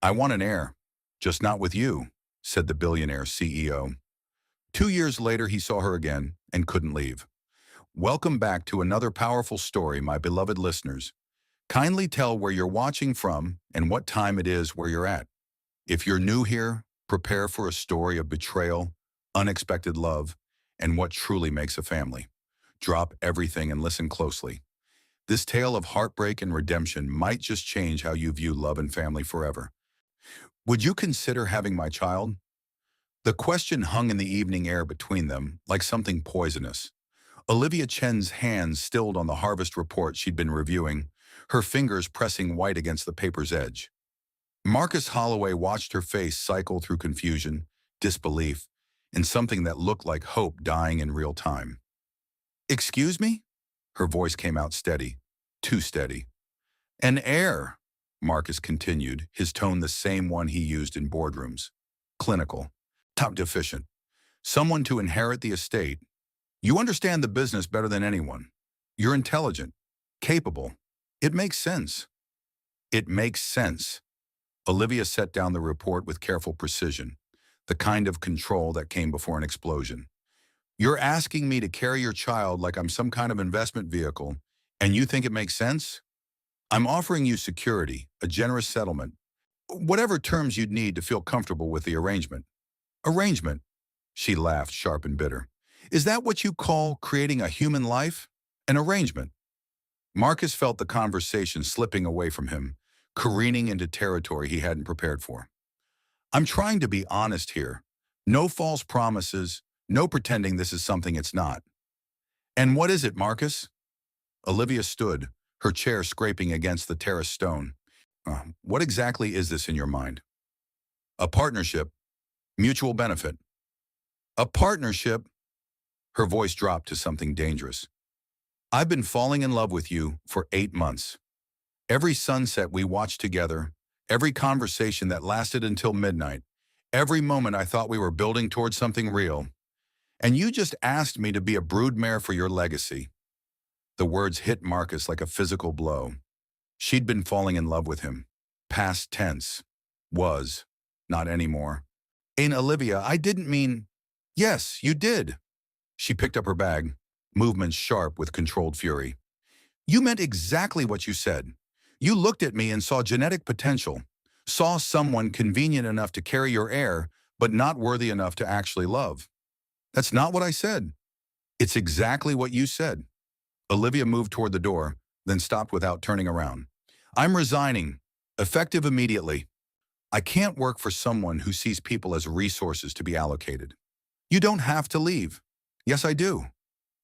I want an heir, just not with you, said the billionaire CEO. 2 years later, he saw her again and couldn't leave. Welcome back to another powerful story, my beloved listeners. Kindly tell where you're watching from and what time it is where you're at. If you're new here, prepare for a story of betrayal, unexpected love, and what truly makes a family. Drop everything and listen closely. This tale of heartbreak and redemption might just change how you view love and family forever. Would you consider having my child? The question hung in the evening air between them, like something poisonous. Olivia Chen's hands stilled on the harvest report she'd been reviewing, her fingers pressing white against the paper's edge. Marcus Holloway watched her face cycle through confusion, disbelief, and something that looked like hope dying in real time. "Excuse me?" Her voice came out steady, too steady. "An heir," Marcus continued, his tone the same one he used in boardrooms. Clinical. Top deficient. Someone to inherit the estate. You understand the business better than anyone. You're intelligent, capable. It makes sense. It makes sense. Olivia set down the report with careful precision, the kind of control that came before an explosion. You're asking me to carry your child like I'm some kind of investment vehicle, and you think it makes sense? I'm offering you security, a generous settlement, whatever terms you'd need to feel comfortable with the arrangement. Arrangement? She laughed, sharp and bitter. Is that what you call creating a human life? An arrangement? Marcus felt the conversation slipping away from him, careening into territory he hadn't prepared for. I'm trying to be honest here. No false promises, no pretending this is something it's not. And what is it, Marcus? Olivia stood, her chair scraping against the terrace stone. What exactly is this in your mind? A partnership. Mutual benefit. A partnership? Her voice dropped to something dangerous. I've been falling in love with you for 8 months. Every sunset we watched together, every conversation that lasted until midnight, every moment I thought we were building towards something real. And you just asked me to be a broodmare for your legacy. The words hit Marcus like a physical blow. She'd been falling in love with him. Past tense. Was. Not anymore. And Olivia, I didn't mean... Yes, you did. She picked up her bag, movements sharp with controlled fury. You meant exactly what you said. You looked at me and saw genetic potential, saw someone convenient enough to carry your heir, but not worthy enough to actually love. That's not what I said. It's exactly what you said. Olivia moved toward the door, then stopped without turning around. I'm resigning, effective immediately. I can't work for someone who sees people as resources to be allocated. You don't have to leave. Yes, I do.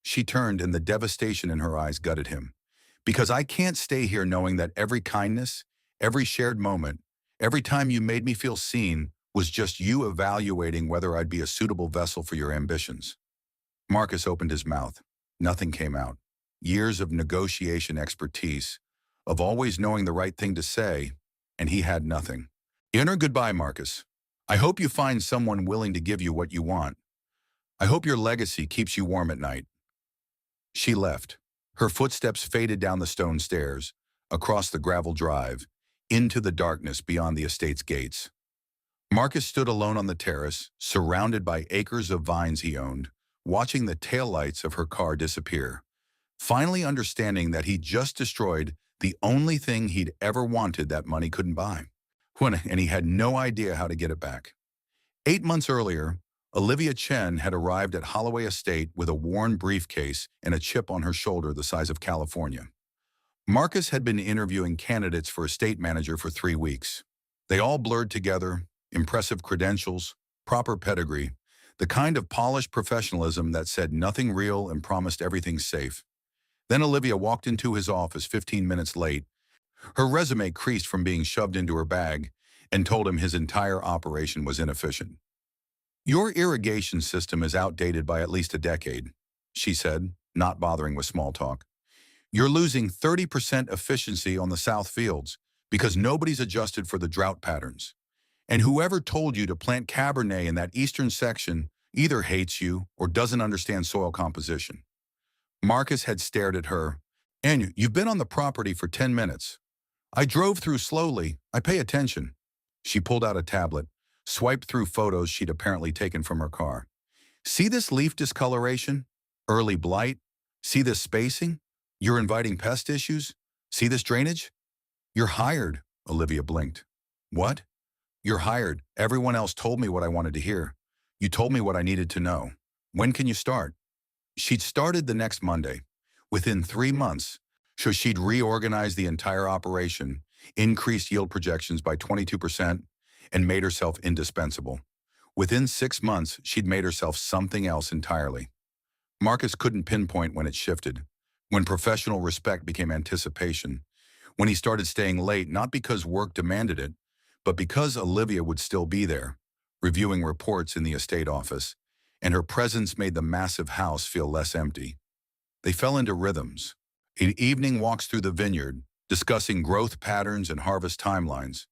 She turned and the devastation in her eyes gutted him. Because I can't stay here knowing that every kindness, every shared moment, every time you made me feel seen was just you evaluating whether I'd be a suitable vessel for your ambitions. Marcus opened his mouth. Nothing came out. Years of negotiation expertise, of always knowing the right thing to say, and he had nothing. Inner goodbye, Marcus. I hope you find someone willing to give you what you want. I hope your legacy keeps you warm at night. She left. Her footsteps faded down the stone stairs, across the gravel drive, into the darkness beyond the estate's gates. Marcus stood alone on the terrace, surrounded by acres of vines he owned, watching the taillights of her car disappear, finally understanding that he'd just destroyed the only thing he'd ever wanted that money couldn't buy. And he had no idea how to get it back. 8 months earlier, Olivia Chen had arrived at Holloway Estate with a worn briefcase and a chip on her shoulder the size of California. Marcus had been interviewing candidates for estate manager for 3 weeks. They all blurred together, impressive credentials, proper pedigree, the kind of polished professionalism that said nothing real and promised everything safe. Then Olivia walked into his office 15 minutes late. Her resume creased from being shoved into her bag, and told him his entire operation was inefficient. Your irrigation system is outdated by at least a decade, she said, not bothering with small talk. You're losing 30% efficiency on the south fields because nobody's adjusted for the drought patterns. And whoever told you to plant Cabernet in that eastern section either hates you or doesn't understand soil composition. Marcus had stared at her. And you've been on the property for 10 minutes. I drove through slowly. I pay attention. She pulled out a tablet, swiped through photos she'd apparently taken from her car. See this leaf discoloration? Early blight? See this spacing? You're inviting pest issues? See this drainage? You're hired, Olivia blinked. What? You're hired. Everyone else told me what I wanted to hear. You told me what I needed to know. When can you start? She'd started the next Monday. Within 3 months, so she'd reorganized the entire operation, increased yield projections by 22%, and made herself indispensable. Within 6 months, she'd made herself something else entirely. Marcus couldn't pinpoint when it shifted, when professional respect became anticipation, when he started staying late not because work demanded it, but because Olivia would still be there, reviewing reports in the estate office, and her presence made the massive house feel less empty. They fell into rhythms. Evening walks through the vineyard, discussing growth patterns and harvest timelines.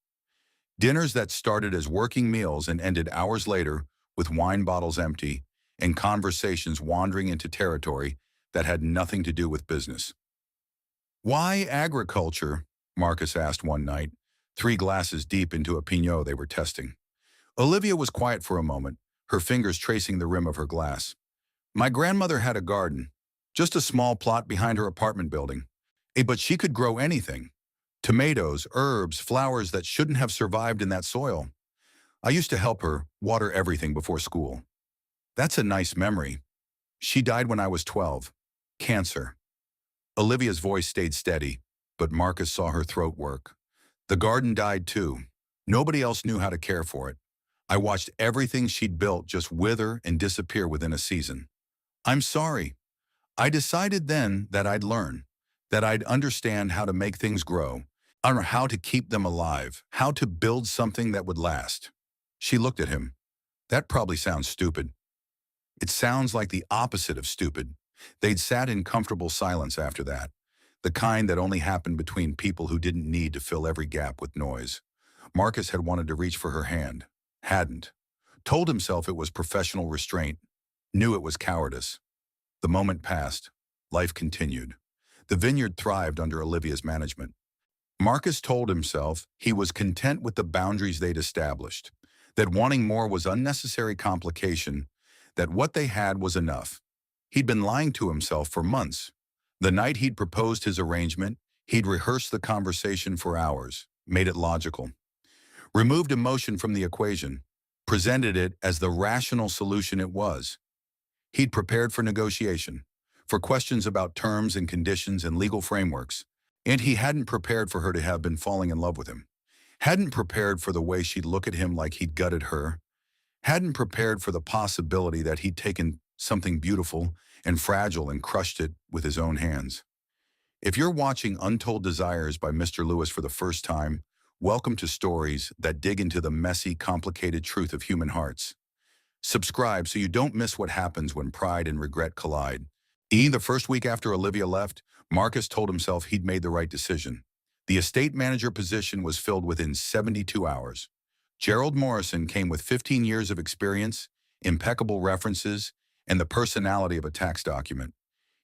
Dinners that started as working meals and ended hours later with wine bottles empty and conversations wandering into territory that had nothing to do with business. Why agriculture? Marcus asked one night, 3 glasses deep into a Pinot they were testing. Olivia was quiet for a moment, her fingers tracing the rim of her glass. My grandmother had a garden, just a small plot behind her apartment building. But she could grow anything. Tomatoes, herbs, flowers that shouldn't have survived in that soil. I used to help her water everything before school. That's a nice memory. She died when I was 12. Cancer. Olivia's voice stayed steady, but Marcus saw her throat work. The garden died too. Nobody else knew how to care for it. I watched everything she'd built just wither and disappear within a season. I'm sorry. I decided then that I'd learn, that I'd understand how to make things grow, or how to keep them alive, how to build something that would last. She looked at him. That probably sounds stupid. It sounds like the opposite of stupid. They'd sat in comfortable silence after that, the kind that only happened between people who didn't need to fill every gap with noise. Marcus had wanted to reach for her hand, hadn't. Told himself it was professional restraint, knew it was cowardice. The moment passed. Life continued. The vineyard thrived under Olivia's management. Marcus told himself he was content with the boundaries they'd established, that wanting more was unnecessary complication, that what they had was enough. He'd been lying to himself for months. The night he'd proposed his arrangement, he'd rehearsed the conversation for hours, made it logical, removed emotion from the equation, presented it as the rational solution it was. He'd prepared for negotiation, for questions about terms and conditions and legal frameworks, and he hadn't prepared for her to have been falling in love with him, hadn't prepared for the way she'd look at him like he'd gutted her, hadn't prepared for the possibility that he'd taken something beautiful and fragile and crushed it with his own hands. If you're watching Untold Desires by Mr. Lewis for the first time, welcome to stories that dig into the messy, complicated truth of human hearts. Subscribe so you don't miss what happens when pride and regret collide. The first week after Olivia left, Marcus told himself he'd made the right decision. The estate manager position was filled within 72 hours. Gerald Morrison came with 15 years of experience, impeccable references, and the personality of a tax document.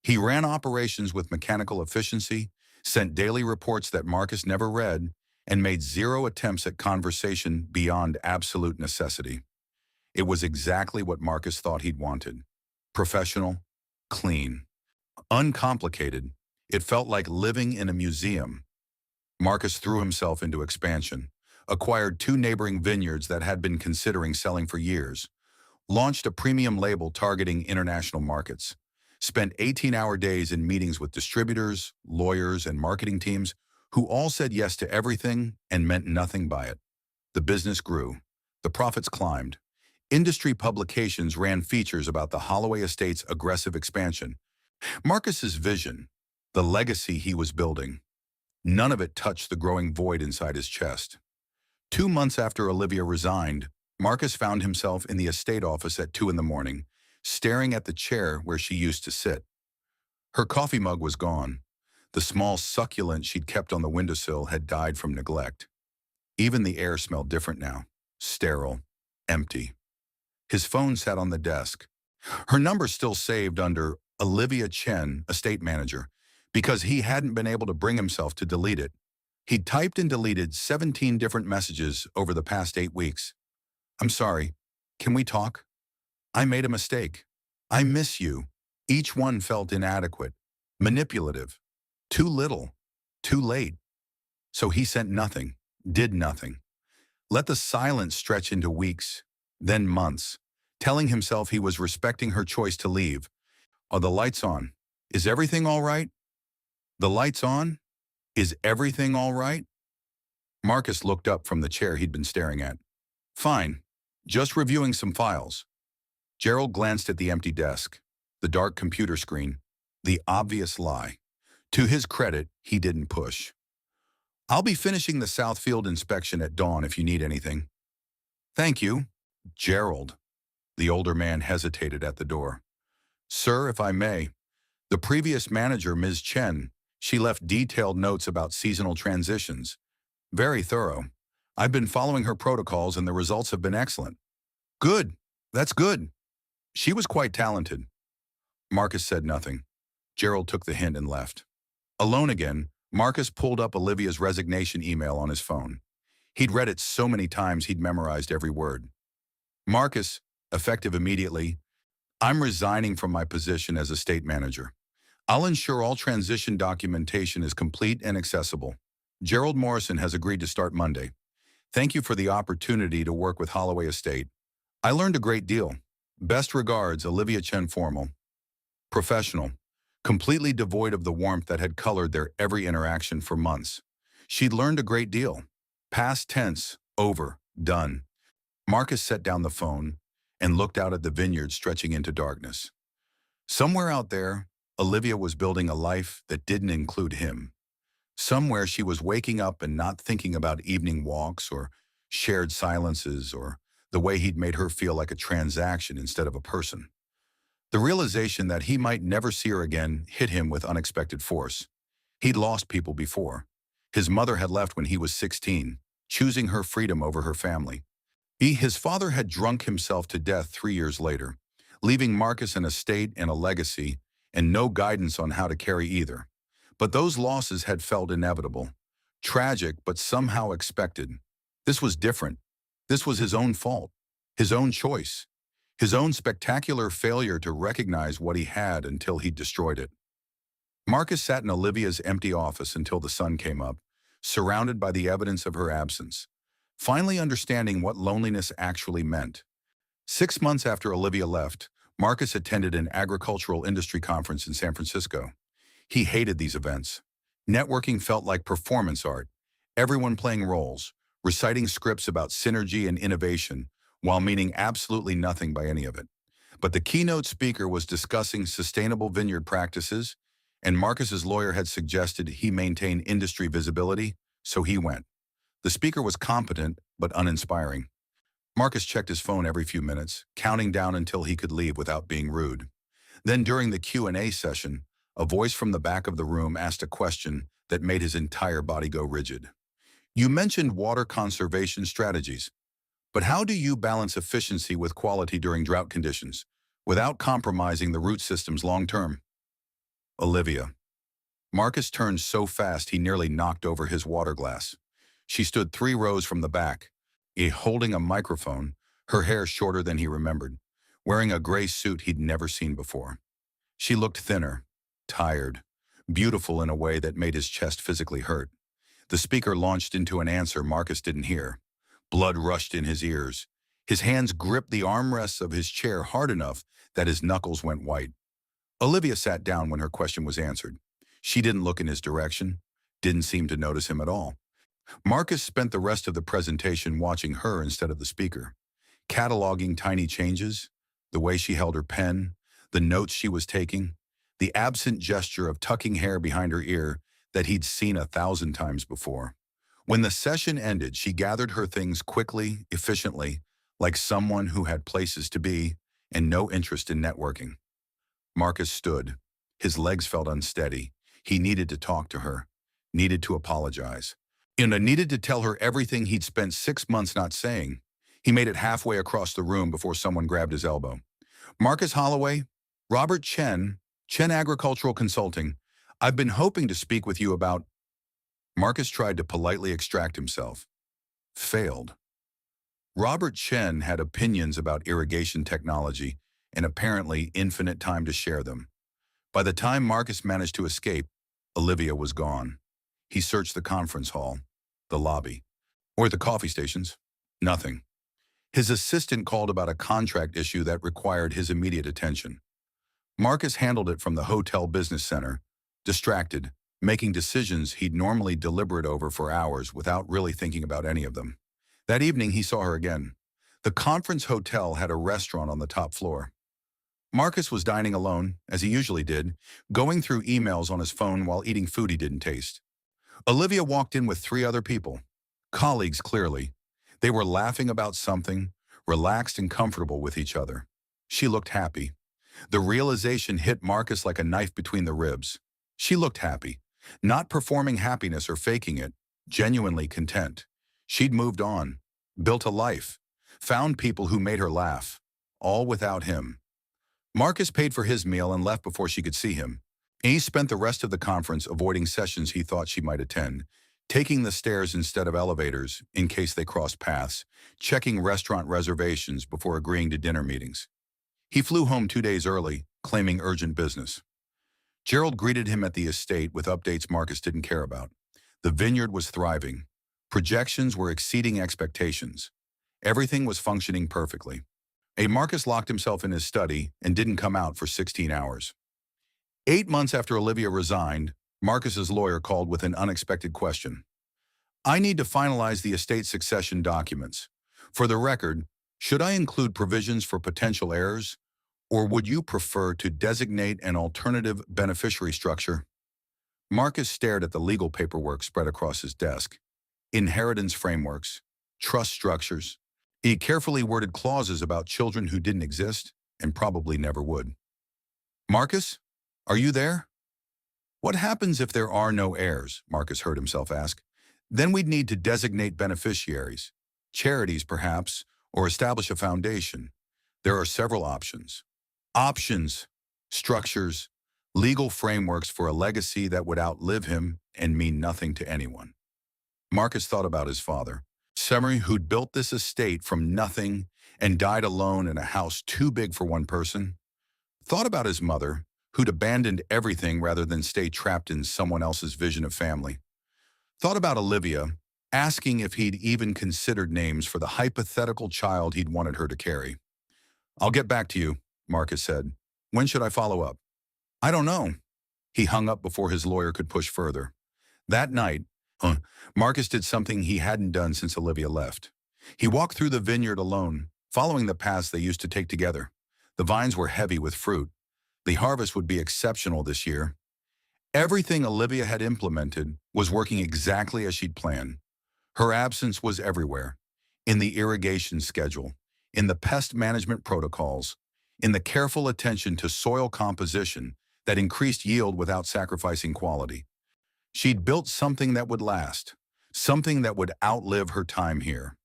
He ran operations with mechanical efficiency, sent daily reports that Marcus never read, and made 0 attempts at conversation beyond absolute necessity. It was exactly what Marcus thought he'd wanted. Professional, clean, uncomplicated. It felt like living in a museum. Marcus threw himself into expansion, acquired 2 neighboring vineyards that had been considering selling for years, launched a premium label targeting international markets, spent 18-hour days in meetings with distributors, lawyers, and marketing teams who all said yes to everything and meant nothing by it. The business grew. The profits climbed. Industry publications ran features about the Holloway estate's aggressive expansion. Marcus's vision, the legacy he was building, none of it touched the growing void inside his chest. 2 months after Olivia resigned, Marcus found himself in the estate office at 2 in the morning, staring at the chair where she used to sit. Her coffee mug was gone. The small succulent she'd kept on the windowsill had died from neglect. Even the air smelled different now, sterile, empty. His phone sat on the desk. Her number still saved under Olivia Chen, estate manager, because he hadn't been able to bring himself to delete it. He'd typed and deleted 17 different messages over the past 8 weeks. I'm sorry. Can we talk? I made a mistake. I miss you. Each one felt inadequate, manipulative, too little, too late. So he sent nothing, did nothing. Let the silence stretch into weeks, then months, telling himself he was respecting her choice to leave. Are the lights on? Is everything all right? The lights on? Is everything all right? Marcus looked up from the chair he'd been staring at. Fine. Just reviewing some files. Gerald glanced at the empty desk, the dark computer screen, the obvious lie. To his credit, he didn't push. I'll be finishing the South Field inspection at dawn if you need anything. Thank you. Gerald. The older man hesitated at the door. Sir, if I may, the previous manager, Ms. Chen, she left detailed notes about seasonal transitions. Very thorough. I've been following her protocols and the results have been excellent. Good. That's good. She was quite talented. Marcus said nothing. Gerald took the hint and left. Alone again, Marcus pulled up Olivia's resignation email on his phone. He'd read it so many times he'd memorized every word. Marcus, effective immediately, I'm resigning from my position as estate manager. I'll ensure all transition documentation is complete and accessible. Gerald Morrison has agreed to start Monday. Thank you for the opportunity to work with Holloway Estate. I learned a great deal. Best regards, Olivia Chen. Formal. Professional. Completely devoid of the warmth that had colored their every interaction for months. She'd learned a great deal. Past tense, over, done. Marcus set down the phone and looked out at the vineyard stretching into darkness. Somewhere out there, Olivia was building a life that didn't include him. Somewhere she was waking up and not thinking about evening walks or shared silences or the way he'd made her feel like a transaction instead of a person. The realization that he might never see her again hit him with unexpected force. He'd lost people before. His mother had left when he was 16, choosing her freedom over her family. His father had drunk himself to death 3 years later, leaving Marcus an estate and a legacy and no guidance on how to carry either. But those losses had felt inevitable, tragic but somehow expected. This was different. This was his own fault, his own choice, his own spectacular failure to recognize what he had until he'd destroyed it. Marcus sat in Olivia's empty office until the sun came up, surrounded by the evidence of her absence, finally understanding what loneliness actually meant. 6 months after Olivia left, Marcus attended an agricultural industry conference in San Francisco. He hated these events. Networking felt like performance art, everyone playing roles, reciting scripts about synergy and innovation, while meaning absolutely nothing by any of it. But the keynote speaker was discussing sustainable vineyard practices, and Marcus's lawyer had suggested he maintain industry visibility, so he went. The speaker was competent, but uninspiring. Marcus checked his phone every few minutes, counting down until he could leave without being rude. Then during the Q&A session, a voice from the back of the room asked a question that made his entire body go rigid. You mentioned water conservation strategies, but how do you balance efficiency with quality during drought conditions, without compromising the root systems long-term? Olivia. Marcus turned so fast he nearly knocked over his water glass. She stood 3 rows from the back, holding a microphone, her hair shorter than he remembered, wearing a gray suit he'd never seen before. She looked thinner, tired, beautiful in a way that made his chest physically hurt. The speaker launched into an answer Marcus didn't hear. Blood rushed in his ears. His hands gripped the armrests of his chair hard enough that his knuckles went white. Olivia sat down when her question was answered. She didn't look in his direction, didn't seem to notice him at all. Marcus spent the rest of the presentation watching her instead of the speaker, cataloging tiny changes, the way she held her pen, the notes she was taking, the absent gesture of tucking hair behind her ear that he'd seen 1,000 times before. When the session ended, she gathered her things quickly, efficiently, like someone who had places to be and no interest in networking. Marcus stood. His legs felt unsteady. He needed to talk to her, needed to apologize. Needed to tell her everything he'd spent 6 months not saying. He made it halfway across the room before someone grabbed his elbow. Marcus Holloway, Robert Chen, Chen Agricultural Consulting. I've been hoping to speak with you about Marcus tried to politely extract himself. Failed. Robert Chen had opinions about irrigation technology and apparently infinite time to share them. By the time Marcus managed to escape, Olivia was gone. He searched the conference hall, the lobby, or the coffee stations. Nothing. His assistant called about a contract issue that required his immediate attention. Marcus handled it from the hotel business center, distracted, making decisions he'd normally deliberate over for hours without really thinking about any of them. That evening, he saw her again. The conference hotel had a restaurant on the top floor. Marcus was dining alone, as he usually did, going through emails on his phone while eating food he didn't taste. Olivia walked in with three other people, colleagues clearly. They were laughing about something, relaxed and comfortable with each other. She looked happy. The realization hit Marcus like a knife between the ribs. She looked happy, not performing happiness or faking it, genuinely content. She'd moved on, built a life, found people who made her laugh, all without him. Marcus paid for his meal and left before she could see him. He spent the rest of the conference avoiding sessions he thought she might attend, taking the stairs instead of elevators in case they crossed paths, checking restaurant reservations before agreeing to dinner meetings. He flew home 2 days early, claiming urgent business. Gerald greeted him at the estate with updates Marcus didn't care about. The vineyard was thriving. Projections were exceeding expectations. Everything was functioning perfectly. Marcus locked himself in his study and didn't come out for 16 hours. 8 months after Olivia resigned, Marcus's lawyer called with an unexpected question. I need to finalize the estate succession documents. For the record, should I include provisions for potential heirs, or would you prefer to designate an alternative beneficiary structure? Marcus stared at the legal paperwork spread across his desk. Inheritance frameworks, trust structures. He carefully worded clauses about children who didn't exist and probably never would. Marcus, are you there? What happens if there are no heirs? Marcus heard himself ask. Then we'd need to designate beneficiaries, charities perhaps, or establish a foundation. There are several options. Options, structures, legal frameworks for a legacy that would outlive him and mean nothing to anyone. Marcus thought about his father, somebody who'd built this estate from nothing and died alone in a house too big for one person. Thought about his mother, who'd abandoned everything rather than stay trapped in someone else's vision of family. Thought about Olivia, asking if he'd even considered names for the hypothetical child he'd wanted her to carry. I'll get back to you, Marcus said. When should I follow up? I don't know. He hung up before his lawyer could push further. That night, Marcus did something he hadn't done since Olivia left. He walked through the vineyard alone, following the paths they used to take together. The vines were heavy with fruit. The harvest would be exceptional this year. Everything Olivia had implemented was working exactly as she'd planned. Her absence was everywhere, in the irrigation schedule, in the pest management protocols, in the careful attention to soil composition that increased yield without sacrificing quality. She'd built something that would last, something that would outlive her time here.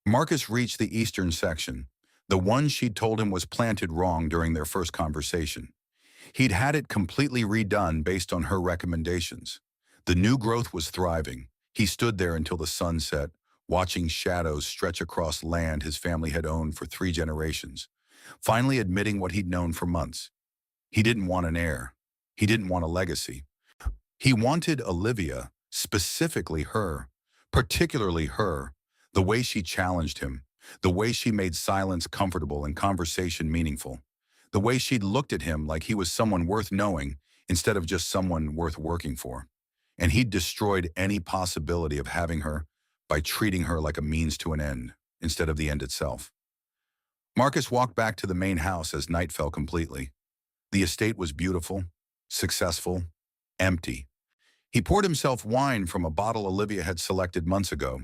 Marcus reached the eastern section, the one she'd told him was planted wrong during their first conversation. He'd had it completely redone based on her recommendations. The new growth was thriving. He stood there until the sun set, watching shadows stretch across land his family had owned for 3 generations, finally admitting what he'd known for months. He didn't want an heir. He didn't want a legacy. He wanted Olivia, specifically her, particularly her, the way she challenged him, the way she made silence comfortable and conversation meaningful, the way she'd looked at him like he was someone worth knowing instead of just someone worth working for. And he'd destroyed any possibility of having her by treating her like a means to an end instead of the end itself. Marcus walked back to the main house as night fell completely. The estate was beautiful, successful, empty. He poured himself wine from a bottle Olivia had selected months ago,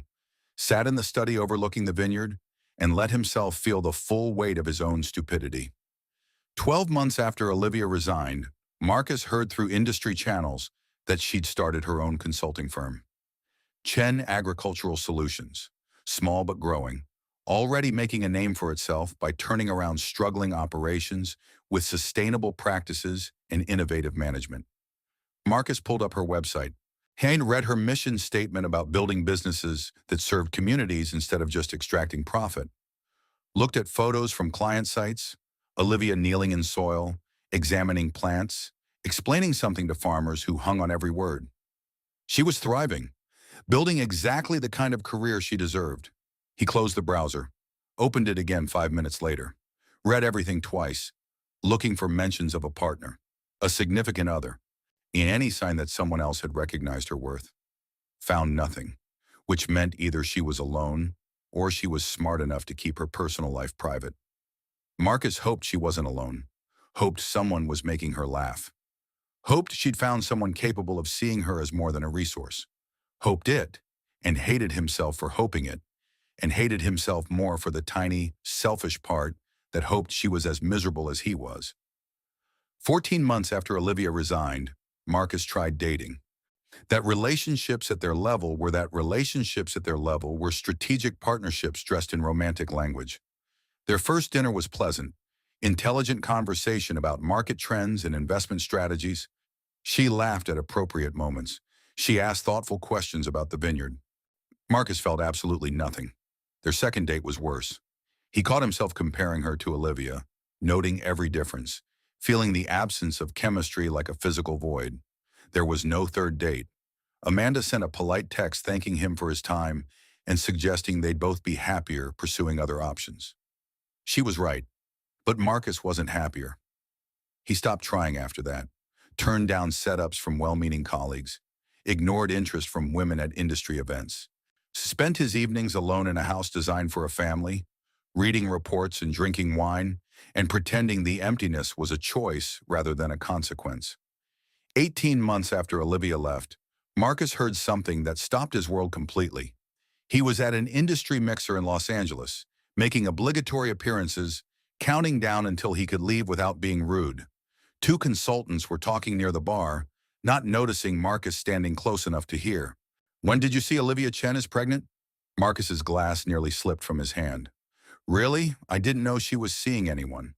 sat in the study overlooking the vineyard, and let himself feel the full weight of his own stupidity. 12 months after Olivia resigned, Marcus heard through industry channels that she'd started her own consulting firm. Chen Agricultural Solutions, small but growing, already making a name for itself by turning around struggling operations with sustainable practices and innovative management. Marcus pulled up her website. Hain read her mission statement about building businesses that served communities instead of just extracting profit. Looked at photos from client sites, Olivia kneeling in soil, examining plants, explaining something to farmers who hung on every word. She was thriving, building exactly the kind of career she deserved. He closed the browser, opened it again 5 minutes later, read everything twice, looking for mentions of a partner, a significant other, in any sign that someone else had recognized her worth. Found nothing, which meant either she was alone or she was smart enough to keep her personal life private. Marcus hoped she wasn't alone, hoped someone was making her laugh, hoped she'd found someone capable of seeing her as more than a resource, hoped it, and hated himself for hoping it, and hated himself more for the tiny, selfish part that hoped she was as miserable as he was. 14 months after Olivia resigned, Marcus tried dating. Relationships at their level were strategic partnerships dressed in romantic language. Their first dinner was pleasant, intelligent conversation about market trends and investment strategies. She laughed at appropriate moments. She asked thoughtful questions about the vineyard. Marcus felt absolutely nothing. Their second date was worse. He caught himself comparing her to Olivia, noting every difference, feeling the absence of chemistry like a physical void. There was no third date. Amanda sent a polite text thanking him for his time and suggesting they'd both be happier pursuing other options. She was right, but Marcus wasn't happier. He stopped trying after that, turned down setups from well-meaning colleagues, ignored interest from women at industry events, spent his evenings alone in a house designed for a family, reading reports and drinking wine, and pretending the emptiness was a choice rather than a consequence. 18 months after Olivia left, Marcus heard something that stopped his world completely. He was at an industry mixer in Los Angeles, making obligatory appearances, counting down until he could leave without being rude. Two consultants were talking near the bar, not noticing Marcus standing close enough to hear. "When did you see Olivia Chen is pregnant?" Marcus's glass nearly slipped from his hand. "Really? I didn't know she was seeing anyone."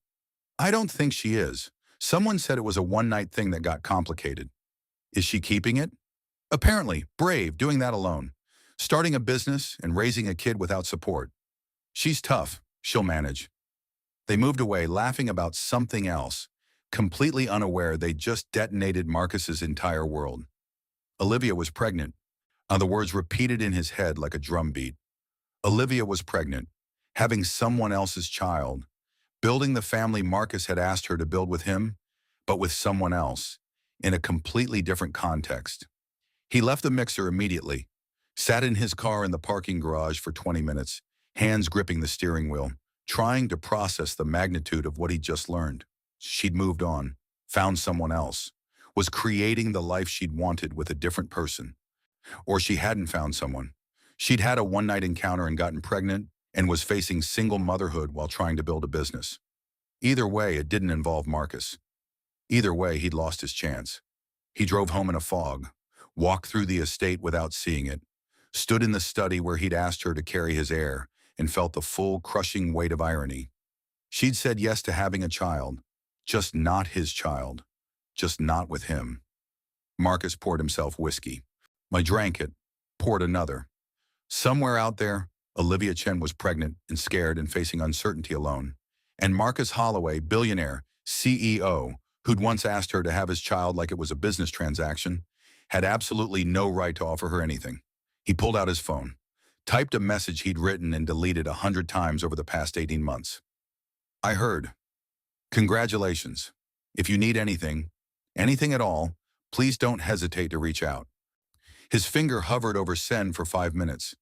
"I don't think she is. Someone said it was a one-night thing that got complicated." "Is she keeping it?" "Apparently, brave, doing that alone. Starting a business and raising a kid without support. She's tough. She'll manage." They moved away, laughing about something else, completely unaware they just detonated Marcus's entire world. Olivia was pregnant. The words repeated in his head like a drum beat. Olivia was pregnant, having someone else's child, building the family Marcus had asked her to build with him, but with someone else, in a completely different context. He left the mixer immediately, sat in his car in the parking garage for 20 minutes, hands gripping the steering wheel, trying to process the magnitude of what he'd just learned. She'd moved on, found someone else, was creating the life she'd wanted with a different person. Or she hadn't found someone. She'd had a one-night encounter and gotten pregnant and was facing single motherhood while trying to build a business. Either way, it didn't involve Marcus. Either way, he'd lost his chance. He drove home in a fog, walked through the estate without seeing it, stood in the study where he'd asked her to carry his heir, and felt the full, crushing weight of irony. She'd said yes to having a child, just not his child, just not with him. Marcus poured himself whiskey. I drank it, poured another. Somewhere out there, Olivia Chen was pregnant and scared and facing uncertainty alone. And Marcus Holloway, billionaire, CEO, who'd once asked her to have his child like it was a business transaction, had absolutely no right to offer her anything. He pulled out his phone, typed a message he'd written and deleted 100 times over the past 18 months. "I heard. Congratulations. If you need anything, anything at all, please don't hesitate to reach out." His finger hovered over send for 5 minutes.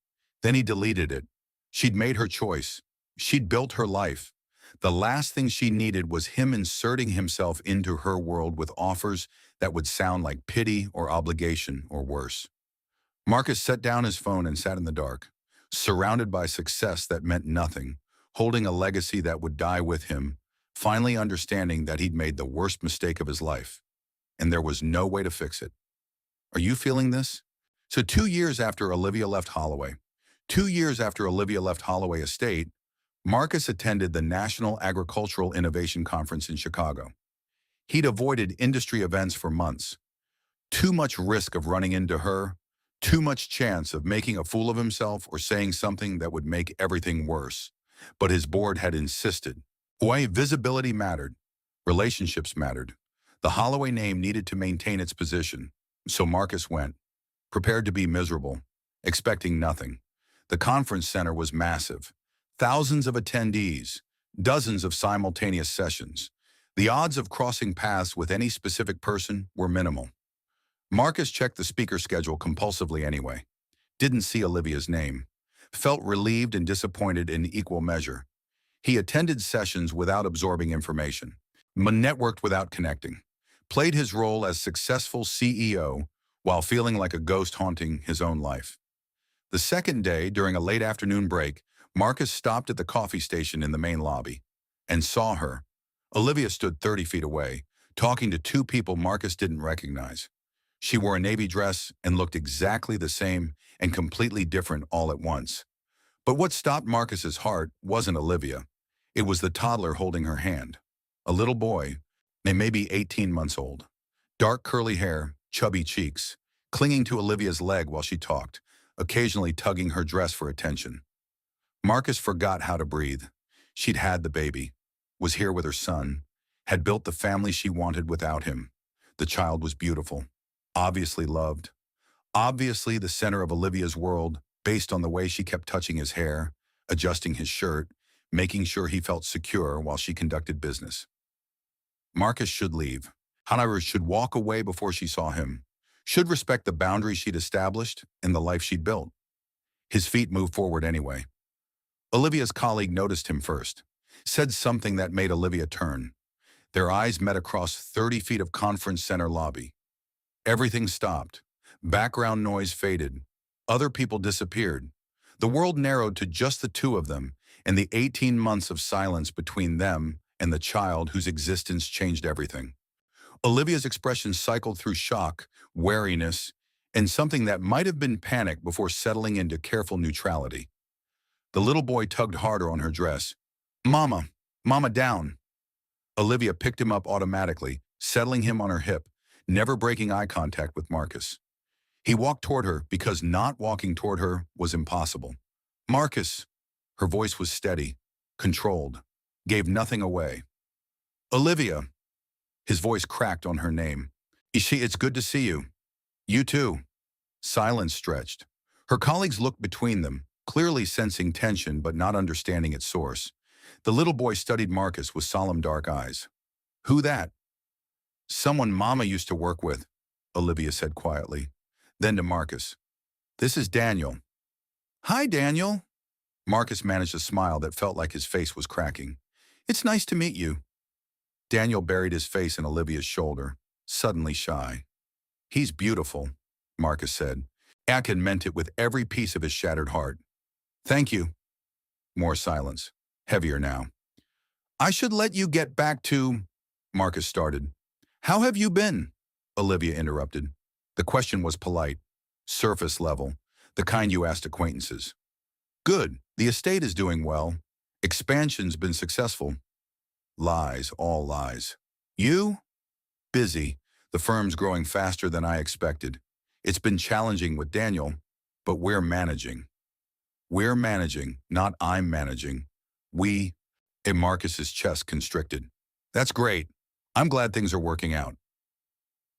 Then he deleted it. She'd made her choice. She'd built her life. The last thing she needed was him inserting himself into her world with offers that would sound like pity or obligation or worse. Marcus set down his phone and sat in the dark, surrounded by success that meant nothing, holding a legacy that would die with him, finally understanding that he'd made the worst mistake of his life, and there was no way to fix it. Are you feeling this? So 2 years after Olivia left Holloway, 2 years after Olivia left Holloway Estate, Marcus attended the National Agricultural Innovation Conference in Chicago. He'd avoided industry events for months, Too much risk of running into her, too much chance of making a fool of himself or saying something that would make everything worse. But his board had insisted. Why visibility mattered. Relationships mattered. The Holloway name needed to maintain its position. So Marcus went, prepared to be miserable, expecting nothing. The conference center was massive. Thousands of attendees, dozens of simultaneous sessions. The odds of crossing paths with any specific person were minimal. Marcus checked the speaker schedule compulsively anyway. Didn't see Olivia's name. Felt relieved and disappointed in equal measure. He attended sessions without absorbing information. Networked without connecting. Played his role as successful CEO while feeling like a ghost haunting his own life. The second day, during a late afternoon break, Marcus stopped at the coffee station in the main lobby and saw her. Olivia stood 30 feet away, talking to two people Marcus didn't recognize. She wore a navy dress and looked exactly the same and completely different all at once. But what stopped Marcus's heart wasn't Olivia. It was the toddler holding her hand. A little boy, maybe 18 months old. Dark curly hair, chubby cheeks, clinging to Olivia's leg while she talked, occasionally tugging her dress for attention. Marcus forgot how to breathe. She'd had the baby, was here with her son, had built the family she wanted without him. The child was beautiful, obviously loved, obviously the center of Olivia's world based on the way she kept touching his hair, adjusting his shirt, making sure he felt secure while she conducted business. Marcus should leave. Hannah should walk away before she saw him, should respect the boundaries she'd established and the life she'd built. His feet moved forward anyway. Olivia's colleague noticed him first, said something that made Olivia turn. Their eyes met across 30 feet of conference center lobby. Everything stopped. Background noise faded. Other people disappeared. The world narrowed to just the two of them and the 18 months of silence between them and the child whose existence changed everything. Olivia's expression cycled through shock, wariness, and something that might have been panic before settling into careful neutrality. The little boy tugged harder on her dress. "Mama, Mama, down." Olivia picked him up automatically, settling him on her hip, never breaking eye contact with Marcus. He walked toward her because not walking toward her was impossible. "Marcus." Her voice was steady, controlled, gave nothing away. "Olivia." His voice cracked on her name. "It's good to see you." "You too." Silence stretched. Her colleagues looked between them, clearly sensing tension but not understanding its source. The little boy studied Marcus with solemn dark eyes. "Who that?" "Someone Mama used to work with," Olivia said quietly. Then to Marcus, "This is Daniel." "Hi, Daniel." Marcus managed a smile that felt like his face was cracking. "It's nice to meet you." Daniel buried his face in Olivia's shoulder, suddenly shy. "He's beautiful," Marcus said. Akin meant it with every piece of his shattered heart. "Thank you." More silence, heavier now. "I should let you get back to," Marcus started. "How have you been?" Olivia interrupted. The question was polite, surface level, the kind you asked acquaintances. "Good. The estate is doing well. Expansion's been successful." Lies, all lies. "You?" "Busy. The firm's growing faster than I expected. It's been challenging with Daniel, but we're managing." "We're managing, not I'm managing. We," and Marcus's chest constricted. "That's great. I'm glad things are working out."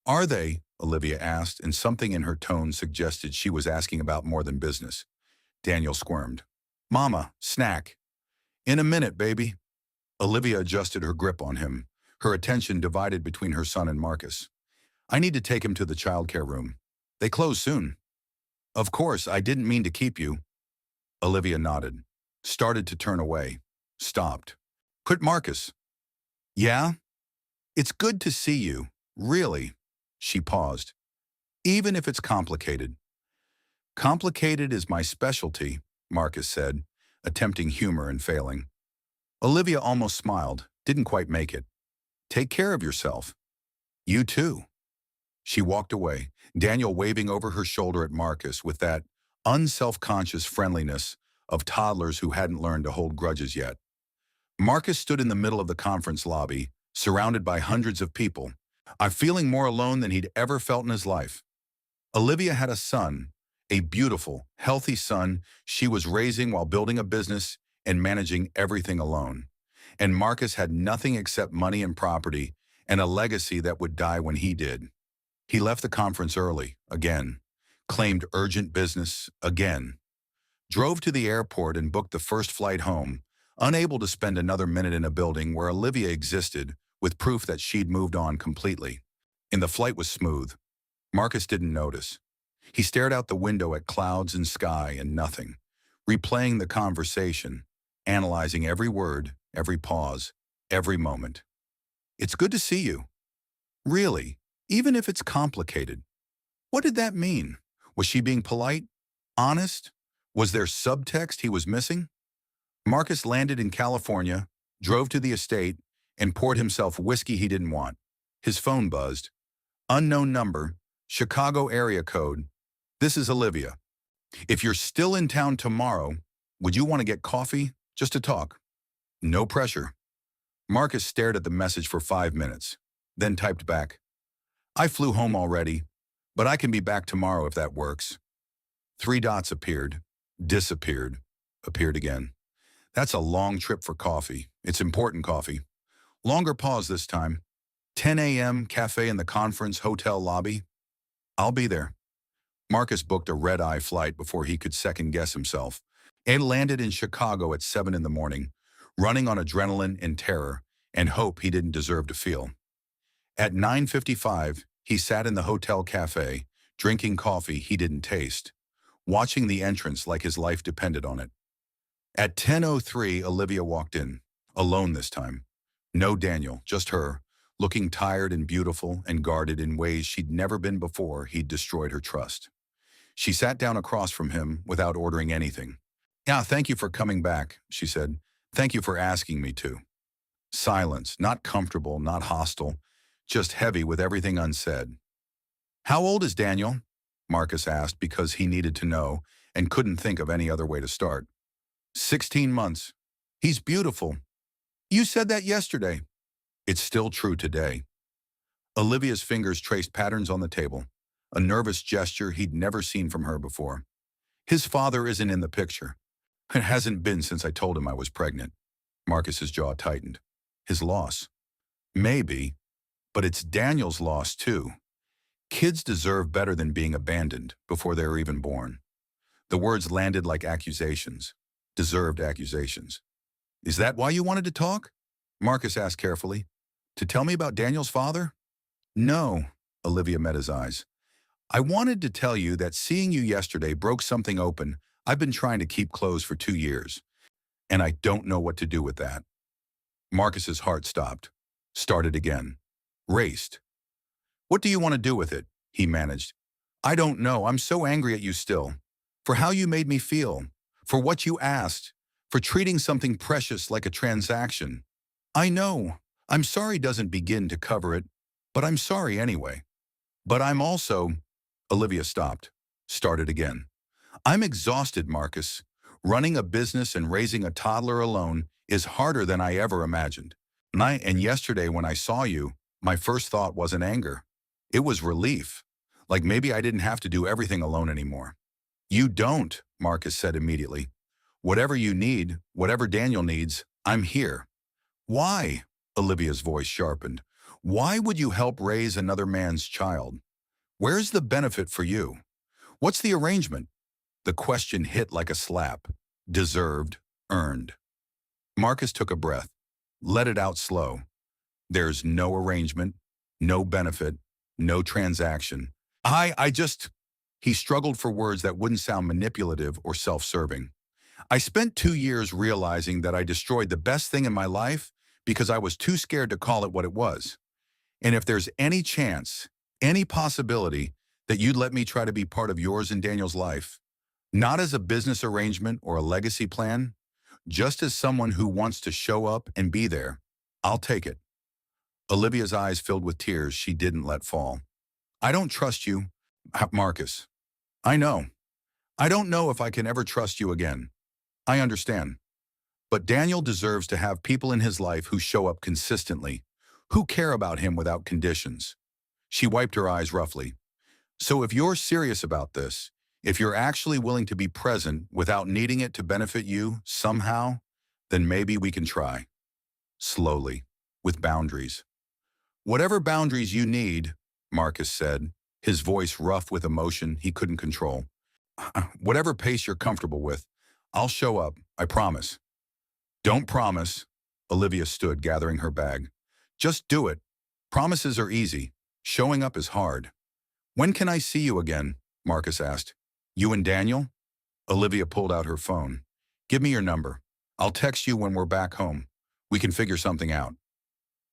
"Are they?" Olivia asked, and something in her tone suggested she was asking about more than business. Daniel squirmed. "Mama, snack." "In a minute, baby." Olivia adjusted her grip on him, her attention divided between her son and Marcus. "I need to take him to the childcare room. They close soon." "Of course, I didn't mean to keep you." Olivia nodded, started to turn away, stopped. "Put Marcus." "Yeah? It's good to see you, really." She paused. "Even if it's complicated." "Complicated is my specialty," Marcus said, attempting humor and failing. Olivia almost smiled, didn't quite make it. "Take care of yourself." "You too." She walked away, Daniel waving over her shoulder at Marcus with that unself-conscious friendliness of toddlers who hadn't learned to hold grudges yet. Marcus stood in the middle of the conference lobby, surrounded by hundreds of people, I'm feeling more alone than he'd ever felt in his life. Olivia had a son, a beautiful, healthy son she was raising while building a business and managing everything alone. And Marcus had nothing except money and property and a legacy that would die when he did. He left the conference early, again, claimed urgent business, again, drove to the airport and booked the first flight home, unable to spend another minute in a building where Olivia existed with proof that she'd moved on completely. And the flight was smooth. Marcus didn't notice. He stared out the window at clouds and sky and nothing, replaying the conversation, analyzing every word, every pause, every moment. It's good to see you. Really, even if it's complicated. What did that mean? Was she being polite? Honest? Was there subtext he was missing? Marcus landed in California, drove to the estate, and poured himself whiskey he didn't want. His phone buzzed. Unknown number, Chicago area code. This is Olivia. If you're still in town tomorrow, would you want to get coffee? Just to talk. No pressure. Marcus stared at the message for 5 minutes, then typed back, I flew home already, but I can be back tomorrow if that works. 3 dots appeared, disappeared, appeared again. That's a long trip for coffee. It's important coffee. Longer pause this time. 10 a.m. cafe in the conference hotel lobby. I'll be there. Marcus booked a red-eye flight before he could second-guess himself and landed in Chicago at 7 in the morning, running on adrenaline and terror and hope he didn't deserve to feel. At 9:55, he sat in the hotel cafe, drinking coffee he didn't taste, watching the entrance like his life depended on it. At 10:03, Olivia walked in, alone this time. No Daniel, just her, looking tired and beautiful and guarded in ways she'd never been before he'd destroyed her trust. She sat down across from him without ordering anything. Yeah, thank you for coming back, she said. Thank you for asking me to. Silence, not comfortable, not hostile, just heavy with everything unsaid. How old is Daniel? Marcus asked because he needed to know and couldn't think of any other way to start. 16 months. He's beautiful. You said that yesterday. It's still true today. Olivia's fingers traced patterns on the table, a nervous gesture he'd never seen from her before. His father isn't in the picture. It hasn't been since I told him I was pregnant. Marcus's jaw tightened. His loss. Maybe, but it's Daniel's loss too. Kids deserve better than being abandoned before they were even born. The words landed like accusations. Deserved accusations. Is that why you wanted to talk? Marcus asked carefully. To tell me about Daniel's father? No, Olivia met his eyes. I wanted to tell you that seeing you yesterday broke something open I've been trying to keep closed for 2 years, and I don't know what to do with that. Marcus's heart stopped, started again, raced. What do you want to do with it? He managed. I don't know. I'm so angry at you still. For how you made me feel. For what you asked. For treating something precious like a transaction. I know. I'm sorry doesn't begin to cover it, but I'm sorry anyway. But I'm also... Olivia stopped, started again. I'm exhausted, Marcus. Running a business and raising a toddler alone is harder than I ever imagined. And yesterday when I saw you, my first thought wasn't anger. It was relief. Like maybe I didn't have to do everything alone anymore. You don't, Marcus said immediately. Whatever you need, whatever Daniel needs, I'm here. Why? Olivia's voice sharpened. Why would you help raise another man's child? Where's the benefit for you? What's the arrangement? The question hit like a slap. Deserved, earned. Marcus took a breath. Let it out slow. There's no arrangement, no benefit, no transaction. I just... He struggled for words that wouldn't sound manipulative or self-serving. I spent 2 years realizing that I destroyed the best thing in my life because I was too scared to call it what it was. And if there's any chance, any possibility that you'd let me try to be part of yours and Daniel's life, not as a business arrangement or a legacy plan, just as someone who wants to show up and be there, I'll take it. Olivia's eyes filled with tears she didn't let fall. I don't trust you, Marcus. I know. I don't know if I can ever trust you again. I understand. But Daniel deserves to have people in his life who show up consistently, who care about him without conditions. She wiped her eyes roughly. So if you're serious about this, if you're actually willing to be present without needing it to benefit you somehow, then maybe we can try. Slowly, with boundaries. Whatever boundaries you need, Marcus said, his voice rough with emotion he couldn't control. Whatever pace you're comfortable with, I'll show up, I promise. Don't promise. Olivia stood, gathering her bag. Just do it. Promises are easy. Showing up is hard. When can I see you again? Marcus asked. You and Daniel? Olivia pulled out her phone. Give me your number. I'll text you when we're back home. We can figure something out.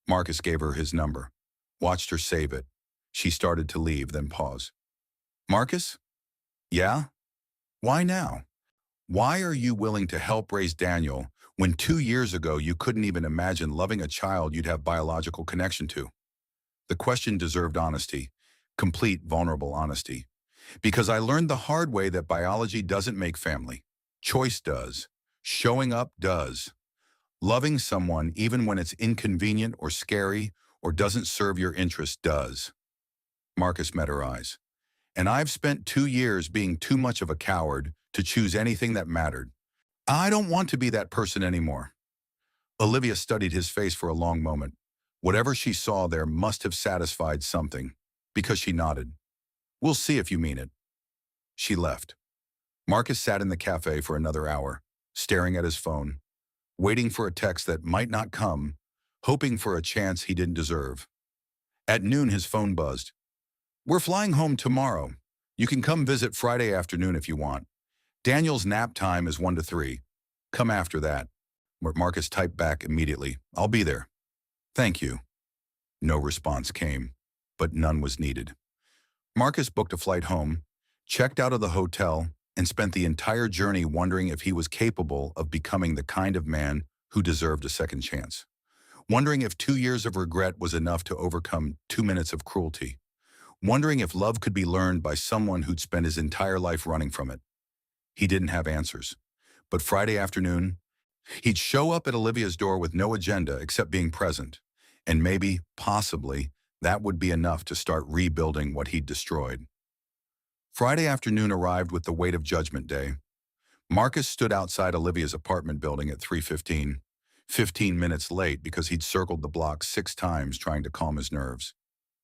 Marcus gave her his number. Watched her save it. She started to leave, then pause. Marcus? Yeah? Why now? Why are you willing to help raise Daniel when 2 years ago you couldn't even imagine loving a child you'd have biological connection to? The question deserved honesty, complete vulnerable honesty. Because I learned the hard way that biology doesn't make family. Choice does. Showing up does. Loving someone even when it's inconvenient or scary or doesn't serve your interest does. Marcus met her eyes. And I've spent 2 years being too much of a coward to choose anything that mattered. I don't want to be that person anymore. Olivia studied his face for a long moment. Whatever she saw there must have satisfied something, because she nodded. We'll see if you mean it. She left. Marcus sat in the cafe for another hour, staring at his phone, waiting for a text that might not come, hoping for a chance he didn't deserve. At noon, his phone buzzed. We're flying home tomorrow. You can come visit Friday afternoon if you want. Daniel's nap time is 1 to 3. Come after that. Marcus typed back immediately. I'll be there. Thank you. No response came, but none was needed. Marcus booked a flight home, checked out of the hotel, and spent the entire journey wondering if he was capable of becoming the kind of man who deserved a second chance. Wondering if 2 years of regret was enough to overcome 2 minutes of cruelty. Wondering if love could be learned by someone who'd spent his entire life running from it. He didn't have answers. But Friday afternoon, he'd show up at Olivia's door with no agenda except being present. And maybe, possibly, that would be enough to start rebuilding what he'd destroyed. Friday afternoon arrived with the weight of Judgment Day. Marcus stood outside Olivia's apartment building at 3:15, 15 minutes late because he'd circled the block 6 times trying to calm his nerves.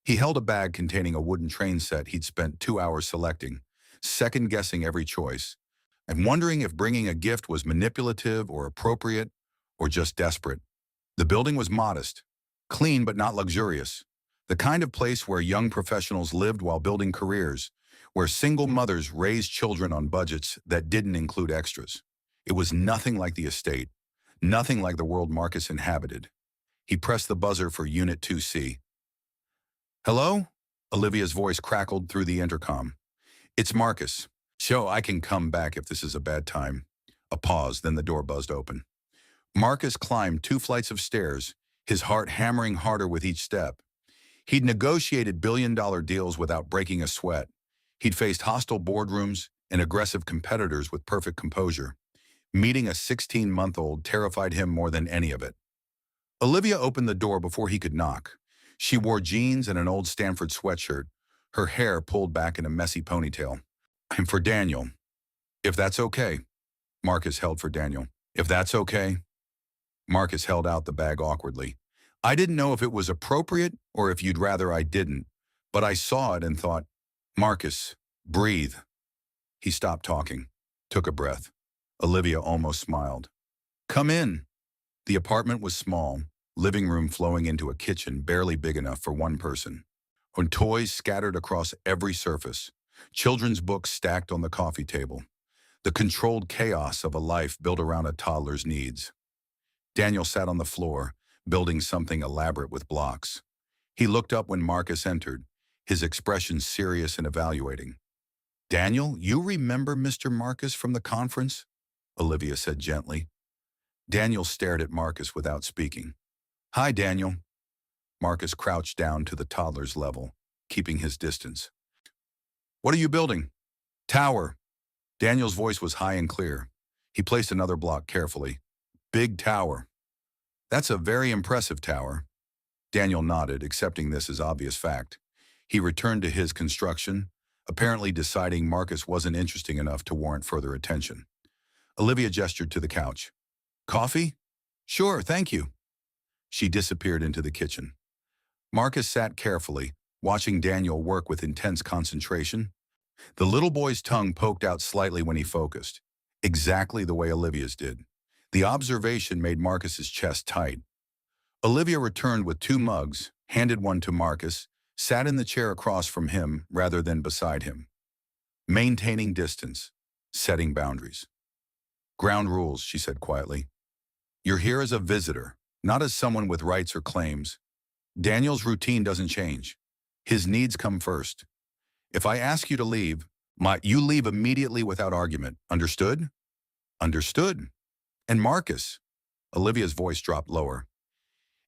He held a bag containing a wooden train set he'd spent 2 hours selecting, second-guessing every choice, and wondering if bringing a gift was manipulative or appropriate or just desperate. The building was modest, clean but not luxurious, the kind of place where young professionals lived while building careers, where single mothers raised children on budgets that didn't include extras. It was nothing like the estate, nothing like the world Marcus inhabited. He pressed the buzzer for Unit 2C. Hello? Olivia's voice crackled through the intercom. It's Marcus. So I can come back if this is a bad time. A pause, then the door buzzed open. Marcus climbed 2 flights of stairs, his heart hammering harder with each step. He'd negotiated billion-dollar deals without breaking a sweat. He'd faced hostile boardrooms and aggressive competitors with perfect composure. Meeting a 16-month-old terrified him more than any of it. Olivia opened the door before he could knock. She wore jeans and an old Stanford sweatshirt, her hair pulled back in a messy ponytail. I'm for Daniel. If that's okay. Marcus held for Daniel. If that's okay. Marcus held out the bag awkwardly. I didn't know if it was appropriate or if you'd rather I didn't, but I saw it and thought, Marcus, breathe. He stopped talking, took a breath. Olivia almost smiled. Come in. The apartment was small, living room flowing into a kitchen barely big enough for one person. On toys scattered across every surface, children's books stacked on the coffee table, the controlled chaos of a life built around a toddler's needs. Daniel sat on the floor, building something elaborate with blocks. He looked up when Marcus entered, his expression serious and evaluating. Daniel, you remember Mr. Marcus from the conference? Olivia said gently. Daniel stared at Marcus without speaking. Hi, Daniel. Marcus crouched down to the toddler's level, keeping his distance. What are you building? Tower. Daniel's voice was high and clear. He placed another block carefully. Big tower. That's a very impressive tower. Daniel nodded, accepting this as obvious fact. He returned to his construction, apparently deciding Marcus wasn't interesting enough to warrant further attention. Olivia gestured to the couch. Coffee? Sure, thank you. She disappeared into the kitchen. Marcus sat carefully, watching Daniel work with intense concentration. The little boy's tongue poked out slightly when he focused, exactly the way Olivia's did. The observation made Marcus's chest tight. Olivia returned with 2 mugs, handed one to Marcus, sat in the chair across from him rather than beside him. Maintaining distance, setting boundaries. Ground rules, she said quietly. You're here as a visitor, not as someone with rights or claims. Daniel's routine doesn't change. His needs come first. If I ask you to leave, you leave immediately without argument. Understood? Understood. And Marcus, Olivia's voice dropped lower.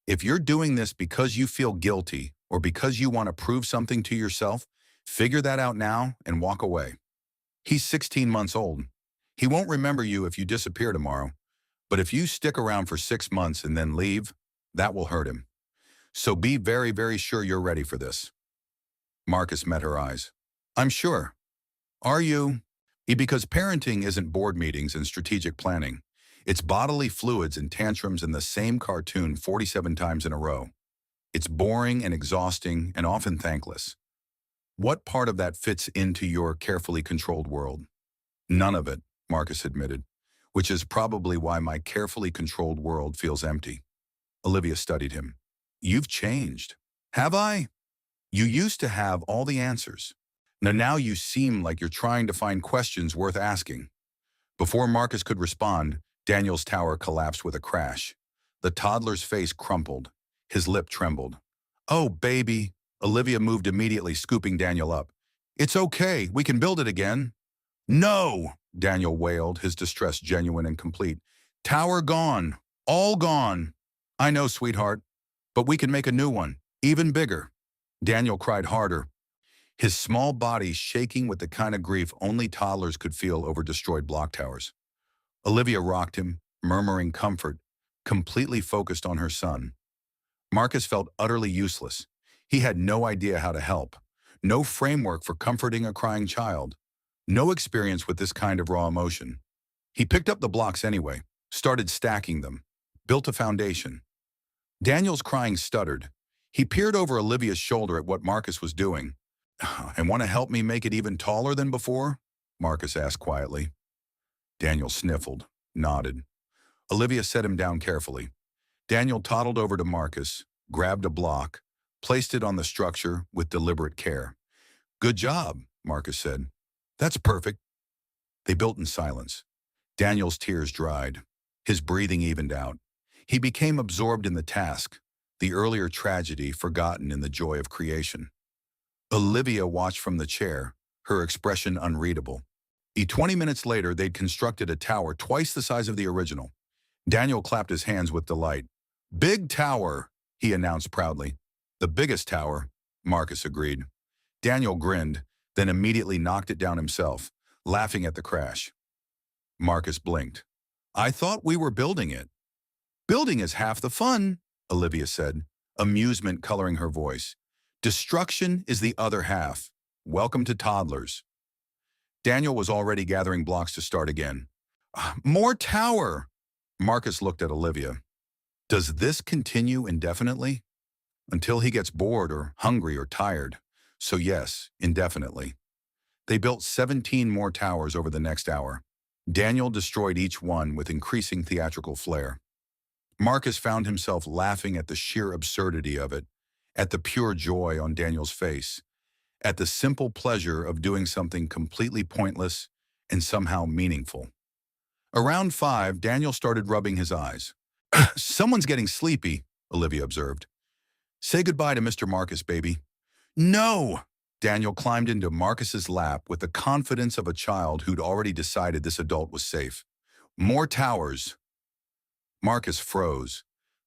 If you're doing this because you feel guilty or because you want to prove something to yourself, figure that out now and walk away. He's 16 months old. He won't remember you if you disappear tomorrow. But if you stick around for 6 months and then leave, that will hurt him. So be very, very sure you're ready for this. Marcus met her eyes. I'm sure. Are you? Because parenting isn't board meetings and strategic planning. It's bodily fluids and tantrums in the same cartoon 47 times in a row. It's boring and exhausting and often thankless. What part of that fits into your carefully controlled world? None of it, Marcus admitted, which is probably why my carefully controlled world feels empty. Olivia studied him. You've changed. Have I? You used to have all the answers. Now you seem like you're trying to find questions worth asking. Before Marcus could respond, Daniel's tower collapsed with a crash. The toddler's face crumpled. His lip trembled. Oh, baby. Olivia moved immediately, scooping Daniel up. It's okay. We can build it again. No, Daniel wailed, his distress genuine and complete. Tower gone. All gone. I know, sweetheart. But we can make a new one, even bigger. Daniel cried harder, his small body shaking with the kind of grief only toddlers could feel over destroyed block towers. Olivia rocked him, murmuring comfort, completely focused on her son. Marcus felt utterly useless. He had no idea how to help, no framework for comforting a crying child, no experience with this kind of raw emotion. He picked up the blocks anyway, started stacking them, built a foundation. Daniel's crying stuttered. He peered over Olivia's shoulder at what Marcus was doing. And want to help me make it even taller than before? Marcus asked quietly. Daniel sniffled, nodded. Olivia set him down carefully. Daniel toddled over to Marcus, grabbed a block, placed it on the structure with deliberate care. Good job, Marcus said. That's perfect. They built in silence. Daniel's tears dried. His breathing evened out. He became absorbed in the task, the earlier tragedy forgotten in the joy of creation. Olivia watched from the chair, her expression unreadable. 20 minutes later, they'd constructed a tower twice the size of the original. Daniel clapped his hands with delight. Big tower, he announced proudly. The biggest tower, Marcus agreed. Daniel grinned, then immediately knocked it down himself, laughing at the crash. Marcus blinked. I thought we were building it. Building is half the fun, Olivia said, amusement coloring her voice. Destruction is the other half. Welcome to toddlers. Daniel was already gathering blocks to start again. More tower! Marcus looked at Olivia. Does this continue indefinitely? Until he gets bored or hungry or tired. So yes, indefinitely. They built 17 more towers over the next hour. Daniel destroyed each one with increasing theatrical flair. Marcus found himself laughing at the sheer absurdity of it, at the pure joy on Daniel's face, at the simple pleasure of doing something completely pointless and somehow meaningful. Around 5, Daniel started rubbing his eyes. Someone's getting sleepy, Olivia observed. Say goodbye to Mr. Marcus, baby. No! Daniel climbed into Marcus's lap with the confidence of a child who'd already decided this adult was safe. More towers. Marcus froze.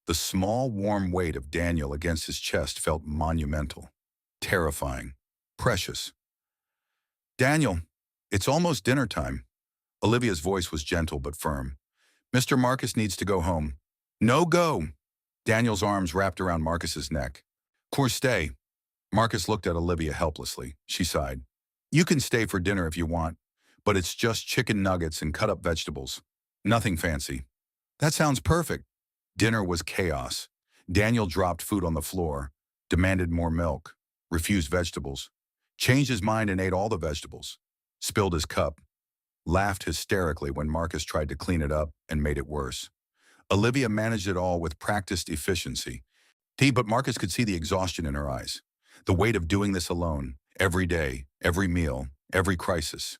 The small, warm weight of Daniel against his chest felt monumental, terrifying, precious. Daniel, it's almost dinner time. Olivia's voice was gentle but firm. Mr. Marcus needs to go home. No go. Daniel's arms wrapped around Marcus's neck. Course stay. Marcus looked at Olivia helplessly. She sighed. You can stay for dinner if you want, but it's just chicken nuggets and cut up vegetables. Nothing fancy. That sounds perfect. Dinner was chaos. Daniel dropped food on the floor, demanded more milk, refused vegetables, changed his mind and ate all the vegetables, spilled his cup, laughed hysterically when Marcus tried to clean it up and made it worse. Olivia managed it all with practiced efficiency. But Marcus could see the exhaustion in her eyes. The weight of doing this alone, every day, every meal, every crisis.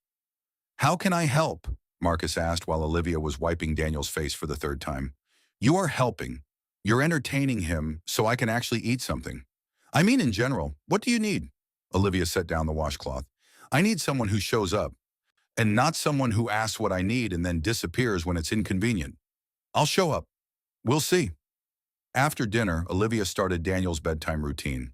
How can I help? Marcus asked while Olivia was wiping Daniel's face for the third time. You are helping. You're entertaining him so I can actually eat something. I mean in general, what do you need? Olivia set down the washcloth. I need someone who shows up, and not someone who asks what I need and then disappears when it's inconvenient. I'll show up. We'll see. After dinner, Olivia started Daniel's bedtime routine.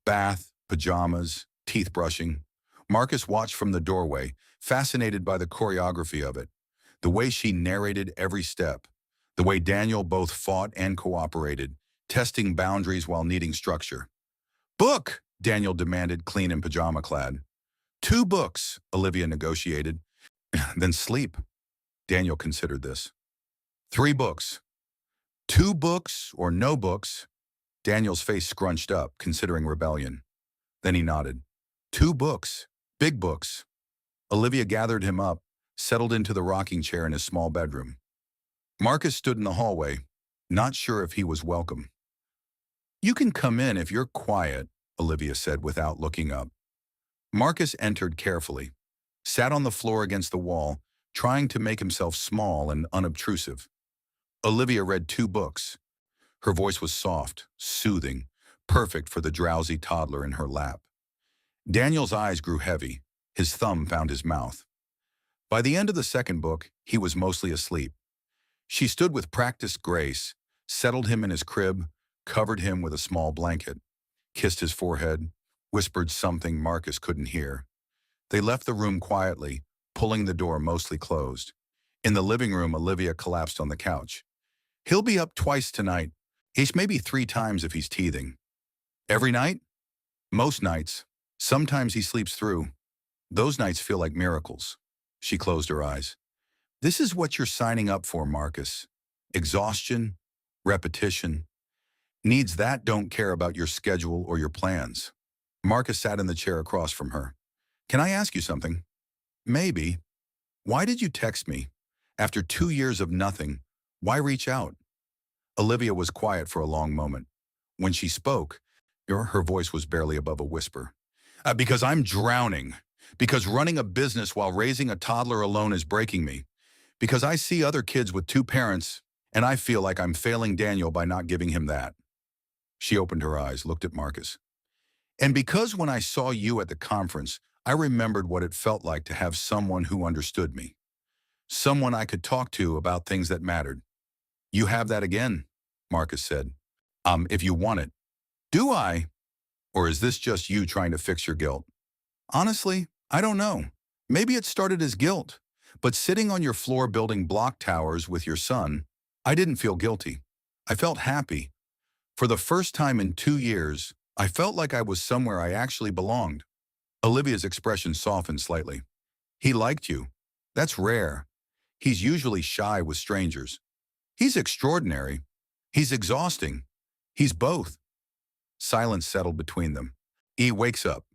Bath, pajamas, teeth brushing. Marcus watched from the doorway, fascinated by the choreography of it. The way she narrated every step. The way Daniel both fought and cooperated, testing boundaries while needing structure. Book, Daniel demanded, clean and pajama-clad. 2 books, Olivia negotiated. Then sleep. Daniel considered this. 3 books. 2 books or no books. Daniel's face scrunched up, considering rebellion. Then he nodded. 2 books. Big books. Olivia gathered him up, settled into the rocking chair in his small bedroom. Marcus stood in the hallway, not sure if he was welcome. You can come in if you're quiet, Olivia said without looking up. Marcus entered carefully, sat on the floor against the wall, trying to make himself small and unobtrusive. Olivia read 2 books. Her voice was soft, soothing, perfect for the drowsy toddler in her lap. Daniel's eyes grew heavy. His thumb found his mouth. By the end of the 2nd book, he was mostly asleep. She stood with practiced grace, settled him in his crib, covered him with a small blanket, kissed his forehead, whispered something Marcus couldn't hear. They left the room quietly, pulling the door mostly closed. In the living room, Olivia collapsed on the couch. He'll be up twice tonight. He's maybe 3 times if he's teething. Every night? Most nights. Sometimes he sleeps through. Those nights feel like miracles. She closed her eyes. This is what you're signing up for, Marcus. Exhaustion, repetition. Needs that don't care about your schedule or your plans. Marcus sat in the chair across from her. Can I ask you something? Maybe. Why did you text me? After 2 years of nothing, why reach out? Olivia was quiet for a long moment. When she spoke, her voice was barely above a whisper. Because I'm drowning. Because running a business while raising a toddler alone is breaking me. Because I see other kids with 2 parents, and I feel like I'm failing Daniel by not giving him that. She opened her eyes, looked at Marcus. And because when I saw you at the conference, I remembered what it felt like to have someone who understood me. Someone I could talk to about things that mattered. You have that again, Marcus said. If you want it. Do I? Or is this just you trying to fix your guilt? Honestly, I don't know. Maybe it started as guilt. But sitting on your floor building block towers with your son, I didn't feel guilty. I felt happy. For the first time in 2 years, I felt like I was somewhere I actually belonged. Olivia's expression softened slightly. He liked you. That's rare. He's usually shy with strangers. He's extraordinary. He's exhausting. He's both. Silence settled between them. He wakes up.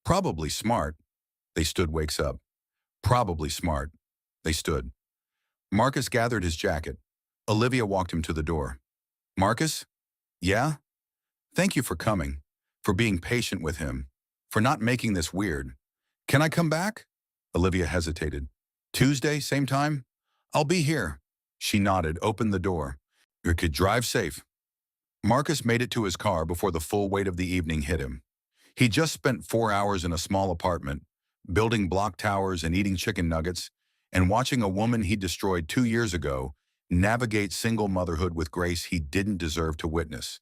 Probably smart. They stood. Wakes up. Probably smart. They stood. Marcus gathered his jacket. Olivia walked him to the door. Marcus? Yeah? Thank you for coming, for being patient with him, for not making this weird. Can I come back? Olivia hesitated. Tuesday, same time? I'll be here. She nodded, opened the door. You could drive safe. Marcus made it to his car before the full weight of the evening hit him. He just spent 4 hours in a small apartment, building block towers and eating chicken nuggets, and watching a woman he destroyed 2 years ago navigate single motherhood with grace he didn't deserve to witness.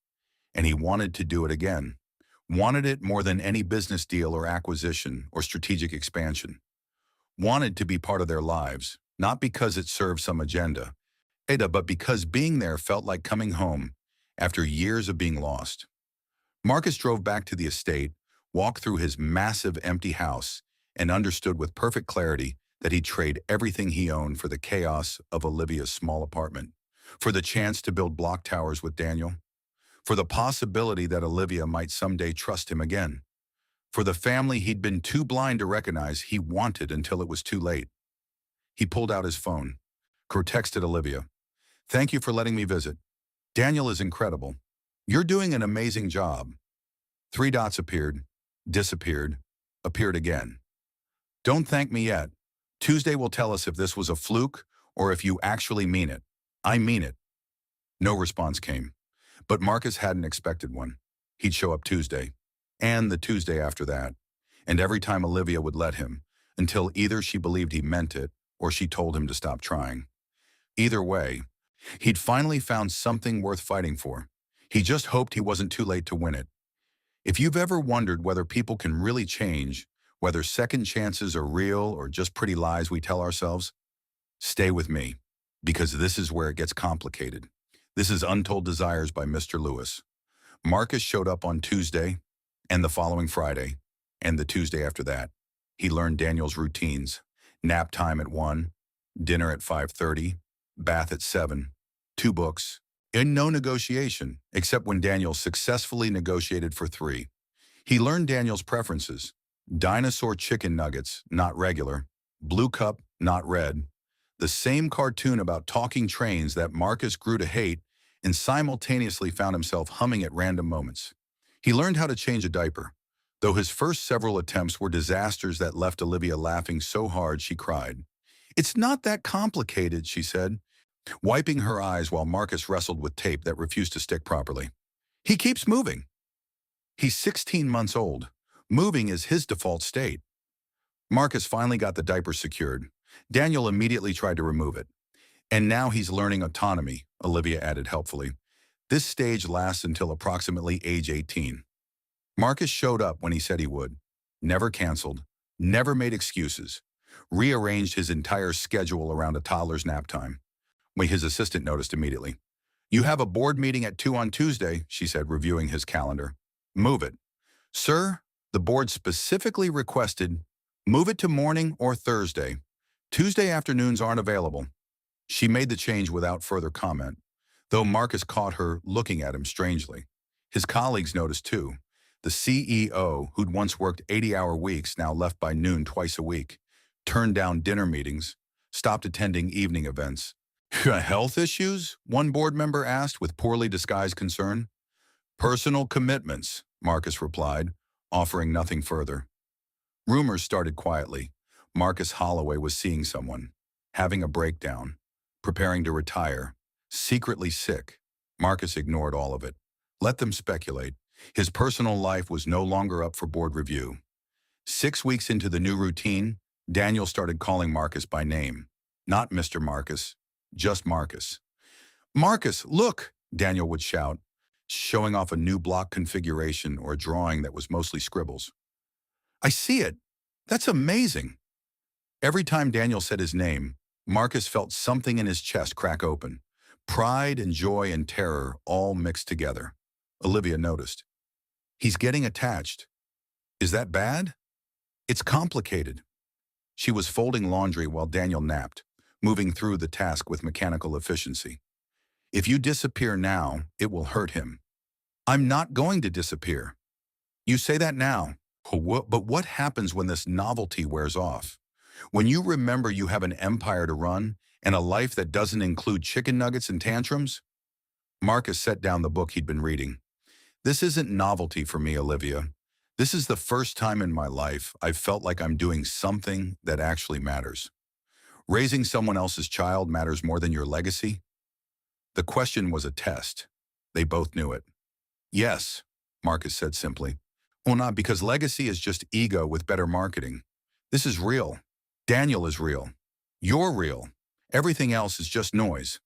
And he wanted to do it again. Wanted it more than any business deal or acquisition or strategic expansion. Wanted to be part of their lives, not because it served some agenda, but because being there felt like coming home, after years of being lost. Marcus drove back to the estate, walked through his massive empty house, and understood with perfect clarity that he'd trade everything he owned for the chaos of Olivia's small apartment, for the chance to build block towers with Daniel, for the possibility that Olivia might someday trust him again, for the family he'd been too blind to recognize he wanted until it was too late. He pulled out his phone, texted Olivia. "Thank you for letting me visit. Daniel is incredible. You're doing an amazing job." Three dots appeared, disappeared, appeared again. "Don't thank me yet. Tuesday will tell us if this was a fluke or if you actually mean it. I mean it." No response came, but Marcus hadn't expected one. He'd show up Tuesday, and the Tuesday after that, and every time Olivia would let him, until either she believed he meant it or she told him to stop trying. Either way, he'd finally found something worth fighting for. He just hoped he wasn't too late to win it. If you've ever wondered whether people can really change, whether second chances are real or just pretty lies we tell ourselves, stay with me, because this is where it gets complicated. This is Untold Desires by Mr. Lewis. Marcus showed up on Tuesday, and the following Friday, and the Tuesday after that. He learned Daniel's routines: nap time at 1, dinner at 5:30, bath at 7, 2 books, and no negotiation, except when Daniel successfully negotiated for 3. He learned Daniel's preferences: dinosaur chicken nuggets, not regular; blue cup, not red; the same cartoon about talking trains that Marcus grew to hate and simultaneously found himself humming at random moments. He learned how to change a diaper, though his first several attempts were disasters that left Olivia laughing so hard she cried. "It's not that complicated," she said, wiping her eyes while Marcus wrestled with tape that refused to stick properly. "He keeps moving." He's 16 months old. Moving is his default state. Marcus finally got the diaper secured. Daniel immediately tried to remove it. "And now he's learning autonomy," Olivia added helpfully. "This stage lasts until approximately age 18. Marcus showed up when he said he would. Never canceled. Never made excuses. Rearranged his entire schedule around a toddler's nap time. His assistant noticed immediately. "You have a board meeting at 2 on Tuesday," she said, reviewing his calendar. "Move it." "Sir, the board specifically requested, move it to morning or Thursday. Tuesday afternoons aren't available." She made the change without further comment, though Marcus caught her looking at him strangely. His colleagues noticed too. The CEO, who'd once worked 80-hour weeks, now left by noon twice a week, turned down dinner meetings, stopped attending evening events. "Health issues?" one board member asked with poorly disguised concern. "Personal commitments," Marcus replied, offering nothing further. Rumors started quietly. Marcus Holloway was seeing someone, having a breakdown, preparing to retire, secretly sick. Marcus ignored all of it. Let them speculate. His personal life was no longer up for board review. 6 weeks into the new routine, Daniel started calling Marcus by name. Not Mr. Marcus, just Marcus. "Marcus, look!" Daniel would shout, showing off a new block configuration or a drawing that was mostly scribbles. "I see it. That's amazing." Every time Daniel said his name, Marcus felt something in his chest crack open. Pride and joy and terror all mixed together. Olivia noticed. "He's getting attached. Is that bad?" "It's complicated." She was folding laundry while Daniel napped, moving through the task with mechanical efficiency. "If you disappear now, it will hurt him." "I'm not going to disappear." "You say that now. But what happens when this novelty wears off? When you remember you have an empire to run and a life that doesn't include chicken nuggets and tantrums?" Marcus set down the book he'd been reading. "This isn't novelty for me, Olivia. This is the first time in my life I've felt like I'm doing something that actually matters. Raising someone else's child matters more than your legacy." The question was a test. They both knew it. "Yes," Marcus said simply. "Well, not because legacy is just ego with better marketing. This is real. Daniel is real. You're real. Everything else is just noise."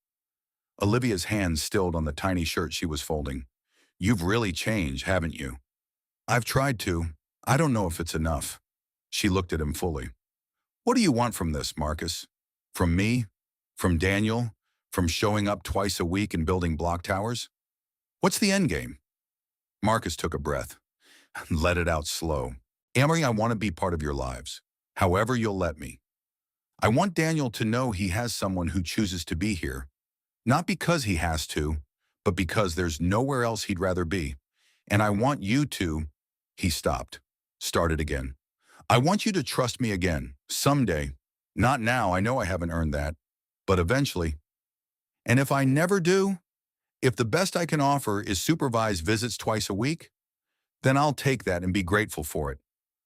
Olivia's hands stilled on the tiny shirt she was folding. "You've really changed, haven't you?" "I've tried to. I don't know if it's enough." She looked at him fully. "What do you want from this, Marcus? From me? From Daniel? From showing up twice a week and building block towers?" What's the end game? Marcus took a breath and let it out slow. Amory, I want to be part of your lives. However you'll let me. I want Daniel to know he has someone who chooses to be here. Not because he has to, but because there's nowhere else he'd rather be. And I want you to... He stopped. Started again. I want you to trust me again. Someday. Not now, I know I haven't earned that. But eventually. And if I never do, if the best I can offer is supervised visits twice a week, then I'll take that and be grateful for it.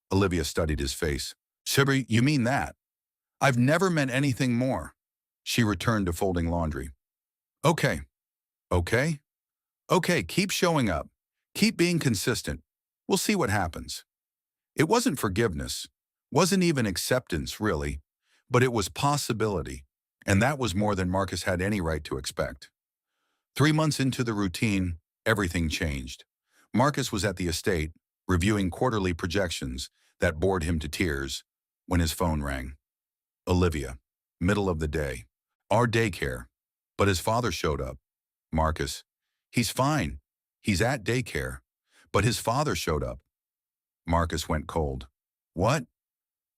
Olivia studied his face. Shibri, you mean that? I've never meant anything more. She returned to folding laundry. Okay. Okay? Okay, keep showing up. Keep being consistent. We'll see what happens. It wasn't forgiveness. Wasn't even acceptance, really. But it was possibility. And that was more than Marcus had any right to expect. 3 months into the routine, everything changed. Marcus was at the estate, reviewing quarterly projections that bored him to tears, when his phone rang. Olivia, middle of the day. Our daycare. But his father showed up. Marcus, he's fine. He's at daycare. But his father showed up. Marcus went cold. What?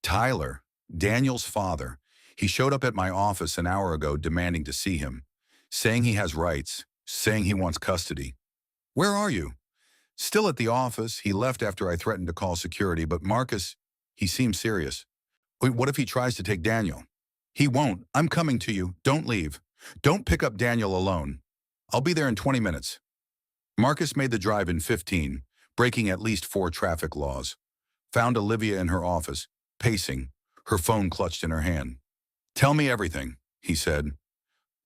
Tyler, Daniel's father. He showed up at my office an hour ago demanding to see him, saying he has rights, saying he wants custody. Where are you? Still at the office. He left after I threatened to call security, but Marcus, he seemed serious. Wait, what if he tries to take Daniel? He won't. I'm coming to you. Don't leave. Don't pick up Daniel alone. I'll be there in 20 minutes. Marcus made the drive in 15, breaking at least 4 traffic laws. Found Olivia in her office, pacing, her phone clutched in her hand. Tell me everything, he said.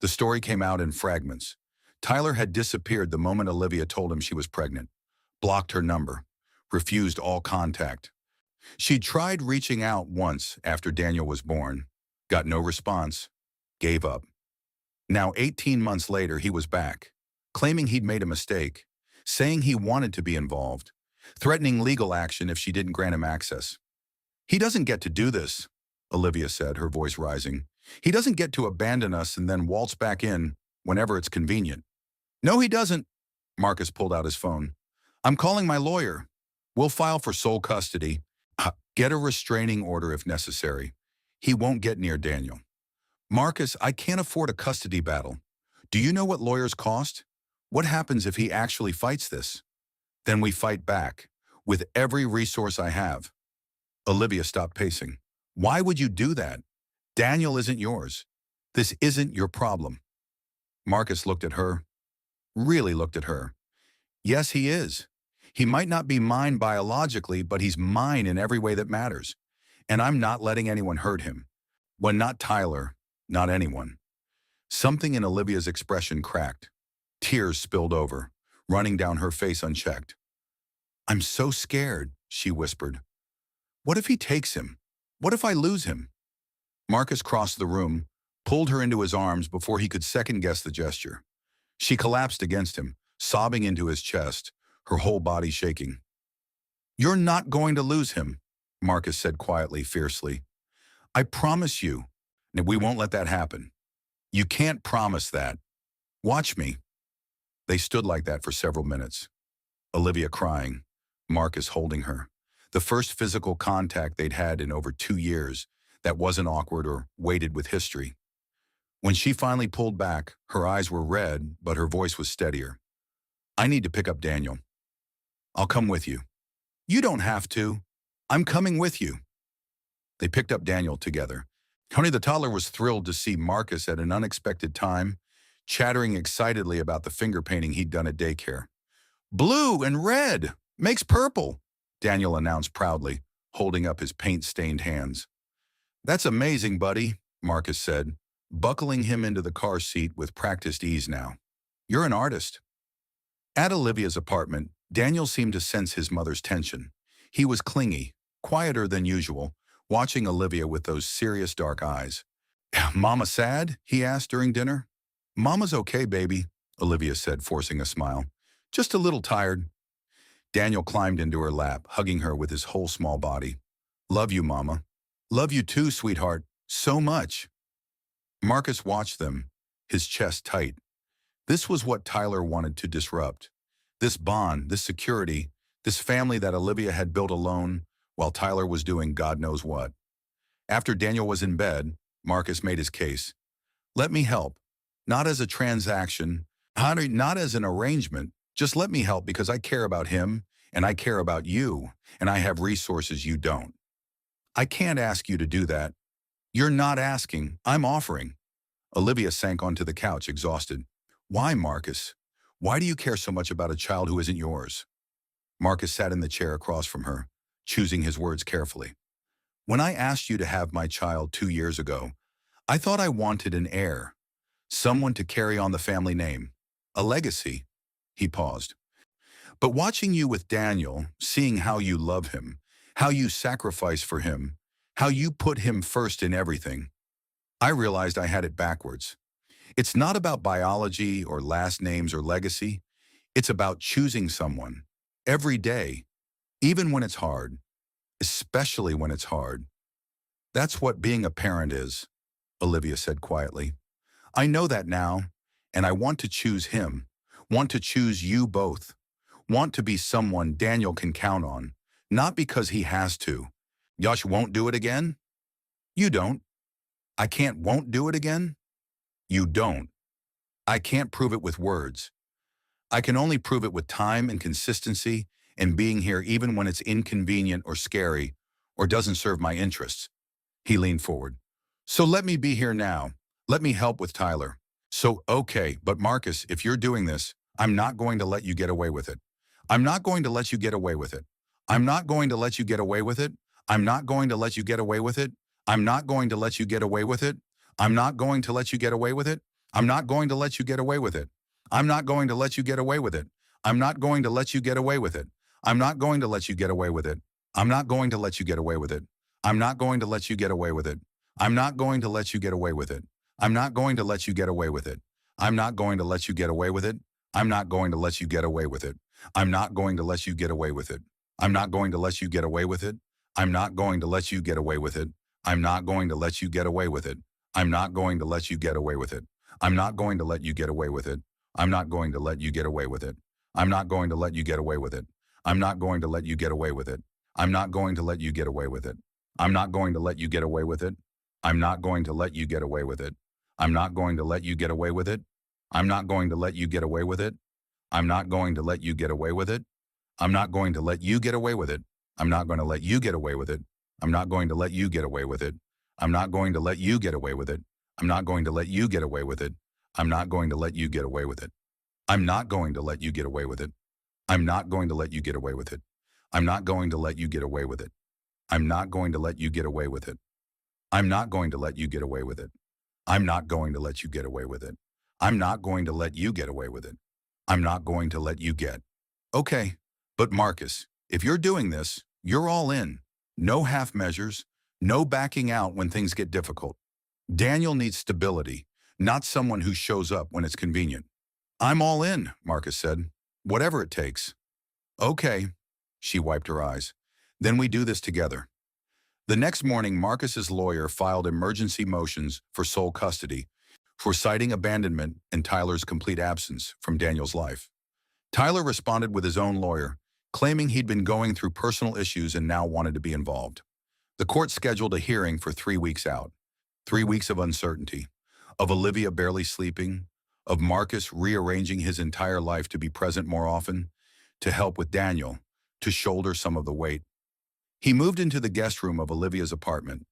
The story came out in fragments. Tyler had disappeared the moment Olivia told him she was pregnant, blocked her number, refused all contact. She'd tried reaching out once after Daniel was born, got no response, gave up. Now 18 months later, he was back, claiming he'd made a mistake, saying he wanted to be involved, threatening legal action if she didn't grant him access. He doesn't get to do this, Olivia said, her voice rising. He doesn't get to abandon us and then waltz back in whenever it's convenient. No, he doesn't. Marcus pulled out his phone. I'm calling my lawyer. We'll file for sole custody. Get a restraining order if necessary. He won't get near Daniel. Marcus, I can't afford a custody battle. Do you know what lawyers cost? What happens if he actually fights this? Then we fight back, with every resource I have. Olivia stopped pacing. Why would you do that? Daniel isn't yours. This isn't your problem. Marcus looked at her, really looked at her. Yes, he is. He might not be mine biologically, but he's mine in every way that matters. And I'm not letting anyone hurt him. When not Tyler, not anyone. Something in Olivia's expression cracked. Tears spilled over, running down her face unchecked. I'm so scared, she whispered. What if he takes him? What if I lose him? Marcus crossed the room, pulled her into his arms before he could second-guess the gesture. She collapsed against him, sobbing into his chest, her whole body shaking. You're not going to lose him, Marcus said quietly, fiercely. I promise you that we won't let that happen. You can't promise that. Watch me. They stood like that for several minutes. Olivia crying, Marcus holding her. The first physical contact they'd had in over 2 years that wasn't awkward or weighted with history. When she finally pulled back, her eyes were red, but her voice was steadier. I need to pick up Daniel. I'll come with you. You don't have to. I'm coming with you. They picked up Daniel together. Tony the toddler was thrilled to see Marcus at an unexpected time, chattering excitedly about the finger painting he'd done at daycare. Blue and red makes purple, Daniel announced proudly, holding up his paint-stained hands. That's amazing, buddy, Marcus said, buckling him into the car seat with practiced ease now. You're an artist. At Olivia's apartment, Daniel seemed to sense his mother's tension. He was clingy, quieter than usual, watching Olivia with those serious dark eyes. Mama sad? He asked during dinner. Mama's okay, baby, Olivia said, forcing a smile. Just a little tired. Daniel climbed into her lap, hugging her with his whole small body. Love you, Mama. Love you too, sweetheart. So much. Marcus watched them, his chest tight. This was what Tyler wanted to disrupt. This bond, this security, this family that Olivia had built alone while Tyler was doing God knows what. After Daniel was in bed, Marcus made his case. Let me help. Not as a transaction, not as an arrangement. Just let me help because I care about him and I care about you and I have resources you don't. I can't ask you to do that. You're not asking, I'm offering. Olivia sank onto the couch, exhausted. Why, Marcus? Why do you care so much about a child who isn't yours? Marcus sat in the chair across from her, choosing his words carefully. When I asked you to have my child 2 years ago, I thought I wanted an heir, someone to carry on the family name, a legacy. He paused. But watching you with Daniel, seeing how you love him, how you sacrifice for him, how you put him first in everything, I realized I had it backwards. It's not about biology or last names or legacy. It's about choosing someone every day, even when it's hard, especially when it's hard. That's what being a parent is, Olivia said quietly. I know that now, and I want to choose him, want to choose you both, want to be someone Daniel can count on, not because he has to. Yosh won't do it again? You don't. I can't won't do it again? You don't. I can't prove it with words. I can only prove it with time and consistency and being here even when it's inconvenient or scary or doesn't serve my interests. He leaned forward. So let me be here now. Let me help with Tyler. So, okay, but Marcus, if you're doing this, I'm not going to let you get away with it. I'm not going to let you get away with it. I'm not going to let you get away with it. I'm not going to let you get away with it. I'm not going to let you get away with it. I'm not going to let you get away with it. I'm not going to let you get away with it. I'm not going to let you get away with it. I'm not going to let you get away with it. I'm not going to let you get away with it. I'm not going to let you get away with it. I'm not going to let you get away with it. I'm not going to let you get away with it. I'm not going to let you get away with it. I'm not going to let you get away with it. I'm not going to let you get away with it. I'm not going to let you get away with it. I'm not going to let you get away with it. I'm not going to let you get away with it. I'm not going to let you get away with it. I'm not going to let you get away with it. I'm not going to let you get away with it. I'm not going to let you get away with it. I'm not going to let you get away with it. I'm not going to let you get away with it. I'm not going to let you get away with it. I'm not going to let you get away with it. I'm not going to let you get away with it. I'm not going to let you get away with it. I'm not going to let you get away with it. I'm not going to let you get away with it. I'm not going to let you get away with it. I'm not going to let you get away with it. I'm not going to let you get away with it. I'm not going to let you get away with it. I'm not going to let you get away with it. I'm not going to let you get away with it. I'm not going to let you get away with it. I'm not going to let you get away with it. I'm not going to let you get away with it. I'm not going to let you get away with it. I'm not going to let you get away with it. I'm not going to let you get away with it. I'm not going to let you get away with it. I'm not going to let you get. Okay, but Marcus, if you're doing this, you're all in. No half measures, no backing out when things get difficult. Daniel needs stability, not someone who shows up when it's convenient. I'm all in, Marcus said. Whatever it takes. Okay, she wiped her eyes. Then we do this together. The next morning, Marcus's lawyer filed emergency motions for sole custody, for citing abandonment and Tyler's complete absence from Daniel's life. Tyler responded with his own lawyer, claiming he'd been going through personal issues and now wanted to be involved. The court scheduled a hearing for 3 weeks out. 3 weeks of uncertainty, of Olivia barely sleeping, of Marcus rearranging his entire life to be present more often, to help with Daniel, to shoulder some of the weight. He moved into the guest room of Olivia's apartment.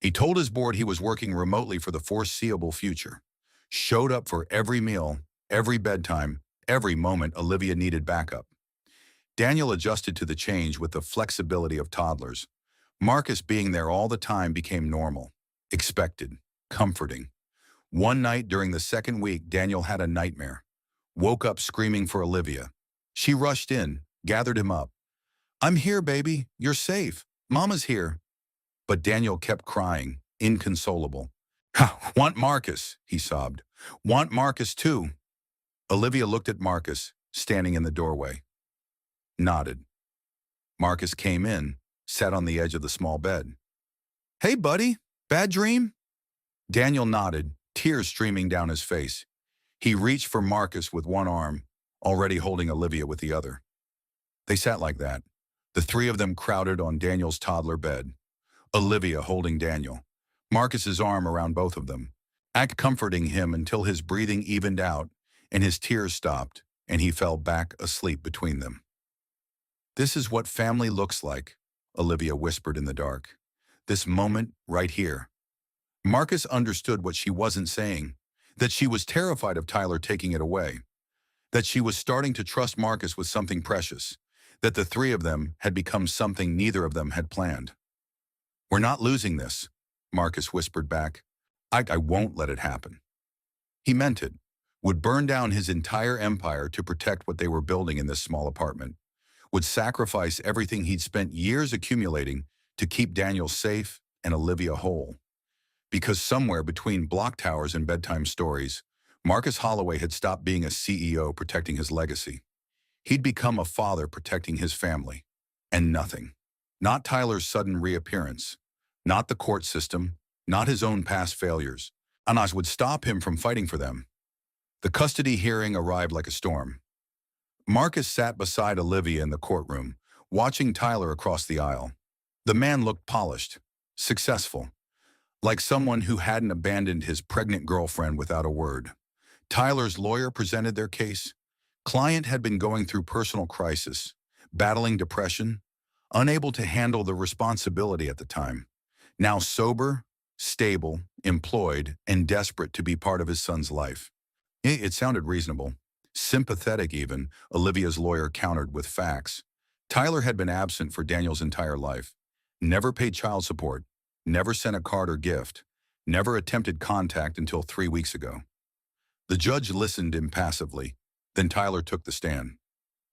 He told his board he was working remotely for the foreseeable future. Showed up for every meal, every bedtime, every moment Olivia needed backup. Daniel adjusted to the change with the flexibility of toddlers. Marcus being there all the time became normal, expected, comforting. One night during the second week, Daniel had a nightmare. Woke up screaming for Olivia. She rushed in, gathered him up. I'm here, baby. You're safe. Mama's here. But Daniel kept crying, inconsolable. Want Marcus, he sobbed. Want Marcus too. Olivia looked at Marcus, standing in the doorway. Nodded. Marcus came in, sat on the edge of the small bed. Hey, buddy. Bad dream? Daniel nodded, tears streaming down his face. He reached for Marcus with one arm, already holding Olivia with the other. They sat like that, the three of them crowded on Daniel's toddler bed, Olivia holding Daniel, Marcus's arm around both of them, comforting him until his breathing evened out and his tears stopped and he fell back asleep between them. "This is what family looks like," Olivia whispered in the dark. "This moment right here." Marcus understood what she wasn't saying, that she was terrified of Tyler taking it away, that she was starting to trust Marcus with something precious, that the three of them had become something neither of them had planned. "We're not losing this," Marcus whispered back. I won't let it happen." He meant it, would burn down his entire empire to protect what they were building in this small apartment, would sacrifice everything he'd spent years accumulating to keep Daniel safe and Olivia whole. Because somewhere between block towers and bedtime stories, Marcus Holloway had stopped being a CEO protecting his legacy. He'd become a father protecting his family. And nothing. Not Tyler's sudden reappearance. Not the court system. Not his own past failures. Anas would stop him from fighting for them. The custody hearing arrived like a storm. Marcus sat beside Olivia in the courtroom, watching Tyler across the aisle. The man looked polished, successful, like someone who hadn't abandoned his pregnant girlfriend without a word. Tyler's lawyer presented their case. Client had been going through personal crisis, battling depression, unable to handle the responsibility at the time. Now sober, stable, employed, and desperate to be part of his son's life. It sounded reasonable. Sympathetic even, Olivia's lawyer countered with facts. Tyler had been absent for Daniel's entire life. Never paid child support. Never sent a card or gift. Never attempted contact until 3 weeks ago. The judge listened impassively. Then Tyler took the stand.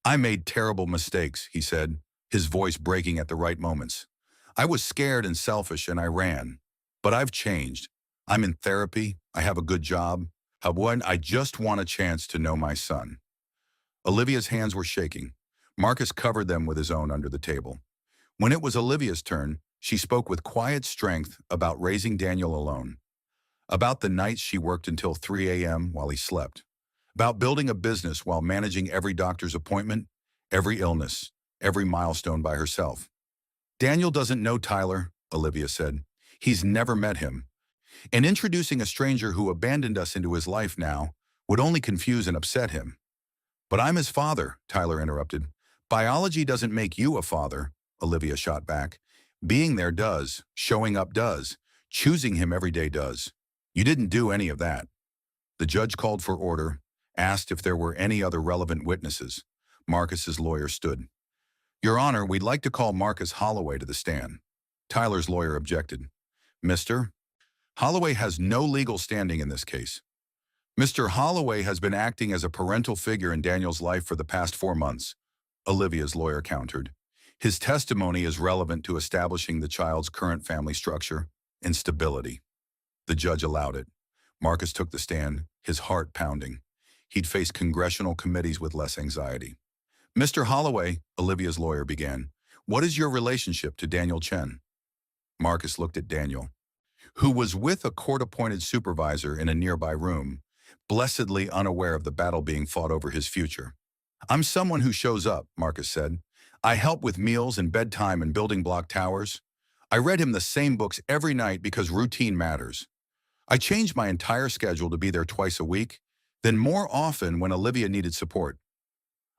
"I made terrible mistakes," he said, his voice breaking at the right moments. "I was scared and selfish and I ran. But I've changed. I'm in therapy. I have a good job. I just want a chance to know my son." Olivia's hands were shaking. Marcus covered them with his own under the table. When it was Olivia's turn, she spoke with quiet strength about raising Daniel alone. About the nights she worked until 3 a.m. while he slept. About building a business while managing every doctor's appointment, every illness, every milestone by herself. "Daniel doesn't know Tyler," Olivia said. "He's never met him. And introducing a stranger who abandoned us into his life now would only confuse and upset him." "But I'm his father," Tyler interrupted. "Biology doesn't make you a father," Olivia shot back. "Being there does. Showing up does. Choosing him every day does. You didn't do any of that." The judge called for order, asked if there were any other relevant witnesses. Marcus's lawyer stood. "Your Honor, we'd like to call Marcus Holloway to the stand." Tyler's lawyer objected. "Mr. Holloway has no legal standing in this case. Mr. Holloway has been acting as a parental figure in Daniel's life for the past 4 months," Olivia's lawyer countered. "His testimony is relevant to establishing the child's current family structure and stability." The judge allowed it. Marcus took the stand, his heart pounding. He'd face congressional committees with less anxiety. "Mr. Holloway," Olivia's lawyer began, "what is your relationship to Daniel Chen?" Marcus looked at Daniel, who was with a court-appointed supervisor in a nearby room, blessedly unaware of the battle being fought over his future. "I'm someone who shows up," Marcus said. "I help with meals and bedtime and building block towers. I read him the same books every night because routine matters. I changed my entire schedule to be there twice a week, then more often when Olivia needed support.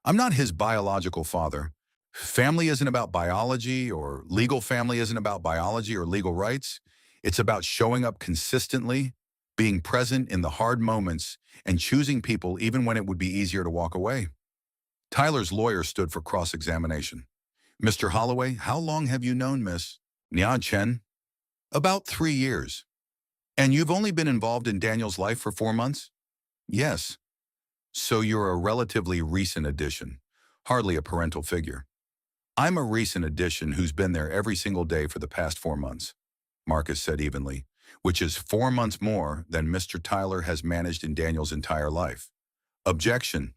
I'm not his biological father. Family isn't about biology, or legal family isn't about biology or legal rights. It's about showing up consistently, being present in the hard moments, and choosing people even when it would be easier to walk away." Tyler's lawyer stood for cross-examination. "Mr. Holloway, how long have you known Miss Nia Chen?" "About 3 years." "And you've only been involved in Daniel's life for 4 months?" "Yes." "So you're a relatively recent addition, hardly a parental figure." "I'm a recent addition who's been there every single day for the past 4 months," Marcus said evenly, "which is 4 months more than Mr. Tyler has managed in Daniel's entire life." Objection.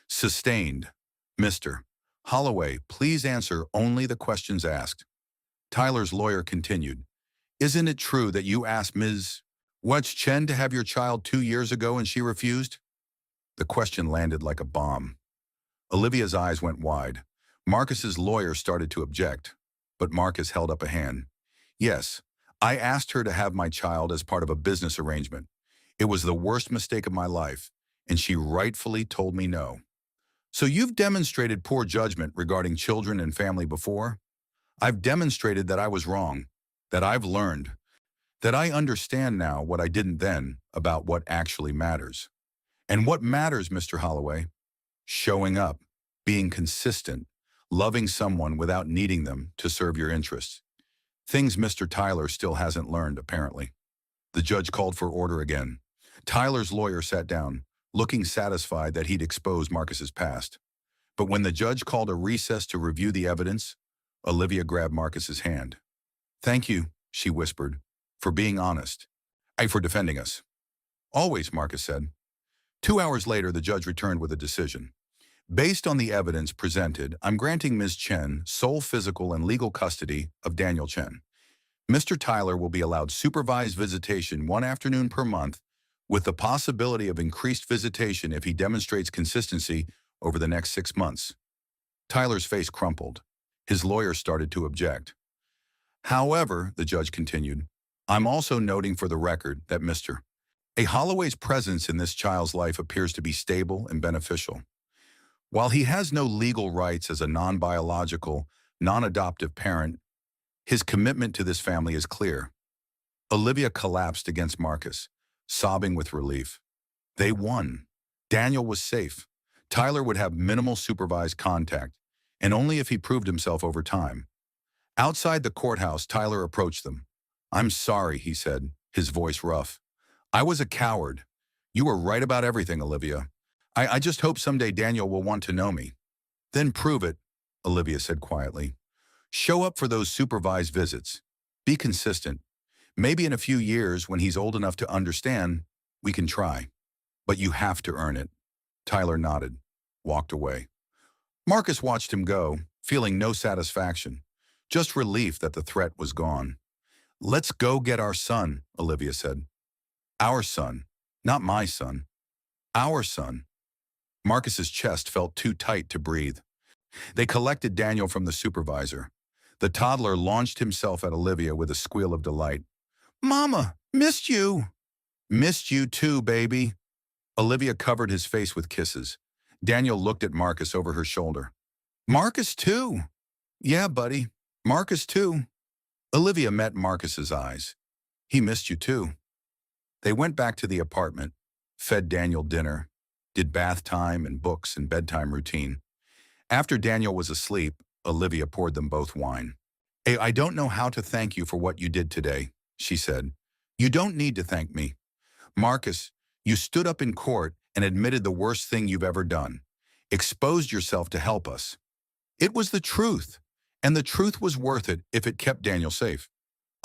Sustained. "Mr. Holloway, please answer only the questions asked." Tyler's lawyer continued. "Isn't it true that you asked Ms. Chen to have your child 2 years ago and she refused?" The question landed like a bomb. Olivia's eyes went wide. Marcus's lawyer started to object, but Marcus held up a hand. Yes, I asked her to have my child as part of a business arrangement. It was the worst mistake of my life, and she rightfully told me no. So you've demonstrated poor judgment regarding children and family before? I've demonstrated that I was wrong, that I've learned, that I understand now what I didn't then about what actually matters. And what matters, Mr. Holloway? Showing up, being consistent, loving someone without needing them to serve your interests. Things Mr. Tyler still hasn't learned, apparently. The judge called for order again. Tyler's lawyer sat down, looking satisfied that he'd exposed Marcus's past. But when the judge called a recess to review the evidence, Olivia grabbed Marcus's hand. Thank you, she whispered, for being honest. For defending us. Always, Marcus said. 2 hours later, the judge returned with a decision. Based on the evidence presented, I'm granting Ms. Chen sole physical and legal custody of Daniel Chen. Mr. Tyler will be allowed supervised visitation 1 afternoon per month, with the possibility of increased visitation if he demonstrates consistency over the next 6 months. Tyler's face crumpled. His lawyer started to object. However, the judge continued, I'm also noting for the record that Mr. Holloway's presence in this child's life appears to be stable and beneficial. While he has no legal rights as a non-biological, non-adoptive parent, his commitment to this family is clear. Olivia collapsed against Marcus, sobbing with relief. They won. Daniel was safe. Tyler would have minimal supervised contact, and only if he proved himself over time. Outside the courthouse, Tyler approached them. I'm sorry, he said, his voice rough. I was a coward. You were right about everything, Olivia. I just hope someday Daniel will want to know me. Then prove it, Olivia said quietly. Show up for those supervised visits. Be consistent. Maybe in a few years, when he's old enough to understand, we can try. But you have to earn it. Tyler nodded, walked away. Marcus watched him go, feeling no satisfaction, just relief that the threat was gone. Let's go get our son, Olivia said. Our son, not my son. Our son. Marcus's chest felt too tight to breathe. They collected Daniel from the supervisor. The toddler launched himself at Olivia with a squeal of delight. Mama, missed you. Missed you too, baby. Olivia covered his face with kisses. Daniel looked at Marcus over her shoulder. Marcus too. Yeah, buddy. Marcus too. Olivia met Marcus's eyes. He missed you too. They went back to the apartment, fed Daniel dinner, did bath time and books and bedtime routine. After Daniel was asleep, Olivia poured them both wine. Hey, I don't know how to thank you for what you did today, she said. You don't need to thank me. Marcus, you stood up in court and admitted the worst thing you've ever done. Exposed yourself to help us. It was the truth, and the truth was worth it if it kept Daniel safe.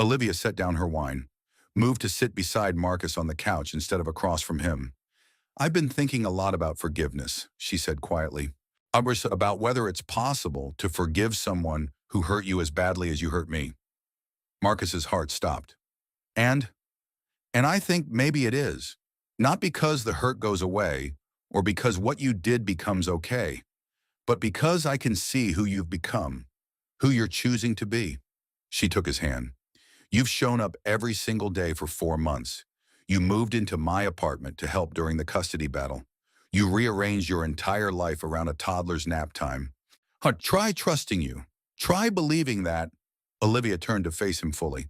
Olivia set down her wine, moved to sit beside Marcus on the couch instead of across from him. I've been thinking a lot about forgiveness, she said quietly. About whether it's possible to forgive someone who hurt you as badly as you hurt me. Marcus's heart stopped. And I think maybe it is. Not because the hurt goes away, or because what you did becomes okay, but because I can see who you've become, who you're choosing to be. She took his hand. You've shown up every single day for 4 months. You moved into my apartment to help during the custody battle. You rearranged your entire life around a toddler's nap time. Try trusting you. Try believing that. Olivia turned to face him fully.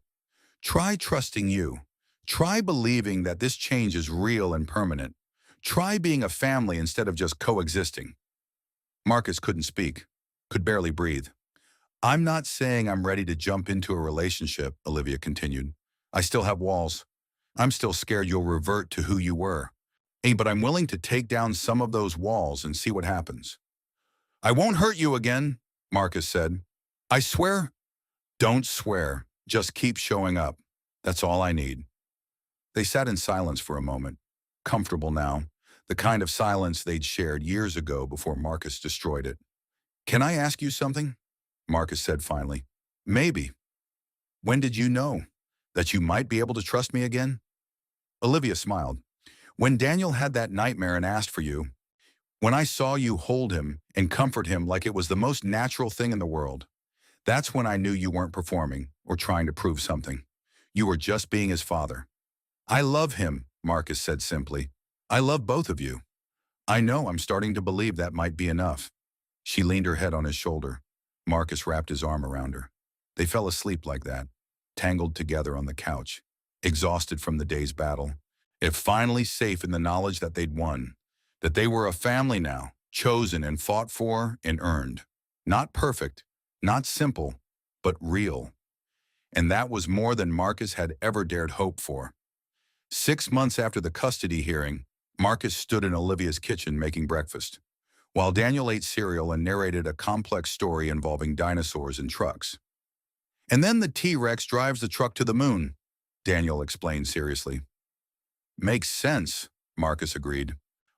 Try trusting you. Try believing that this change is real and permanent. Try being a family instead of just coexisting. Marcus couldn't speak, could barely breathe. I'm not saying I'm ready to jump into a relationship, Olivia continued. I still have walls. I'm still scared you'll revert to who you were. But I'm willing to take down some of those walls and see what happens. I won't hurt you again, Marcus said. I swear. Don't swear. Just keep showing up. That's all I need. They sat in silence for a moment, comfortable now, the kind of silence they'd shared years ago before Marcus destroyed it. Can I ask you something? Marcus said finally. Maybe. When did you know that you might be able to trust me again? Olivia smiled. When Daniel had that nightmare and asked for you. When I saw you hold him and comfort him like it was the most natural thing in the world, that's when I knew you weren't performing or trying to prove something. You were just being his father. I love him, Marcus said simply. I love both of you. I know I'm starting to believe that might be enough. She leaned her head on his shoulder. Marcus wrapped his arm around her. They fell asleep like that, tangled together on the couch, exhausted from the day's battle, yet finally safe in the knowledge that they'd won, that they were a family now, chosen and fought for and earned. Not perfect, not simple, but real. And that was more than Marcus had ever dared hope for. 6 months after the custody hearing, Marcus stood in Olivia's kitchen making breakfast, while Daniel ate cereal and narrated a complex story involving dinosaurs and trucks. And then the T-Rex drives the truck to the moon, Daniel explained seriously. Makes sense, Marcus agreed.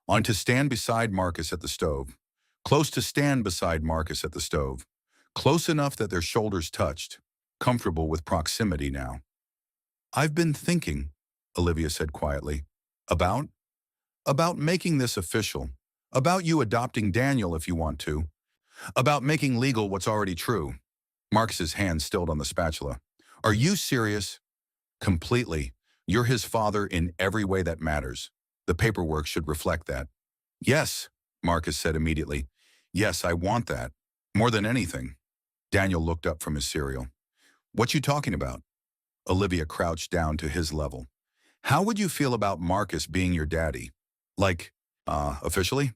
On to stand beside Marcus at the stove. Close to stand beside Marcus at the stove. Close enough that their shoulders touched. Comfortable with proximity now. I've been thinking, Olivia said quietly. About? About making this official. About you adopting Daniel if you want to. About making legal what's already true. Marcus's hand stilled on the spatula. Are you serious? Completely. You're his father in every way that matters. The paperwork should reflect that. Yes, Marcus said immediately. Yes, I want that. More than anything. Daniel looked up from his cereal. What you talking about? Olivia crouched down to his level. How would you feel about Marcus being your daddy? Like, officially?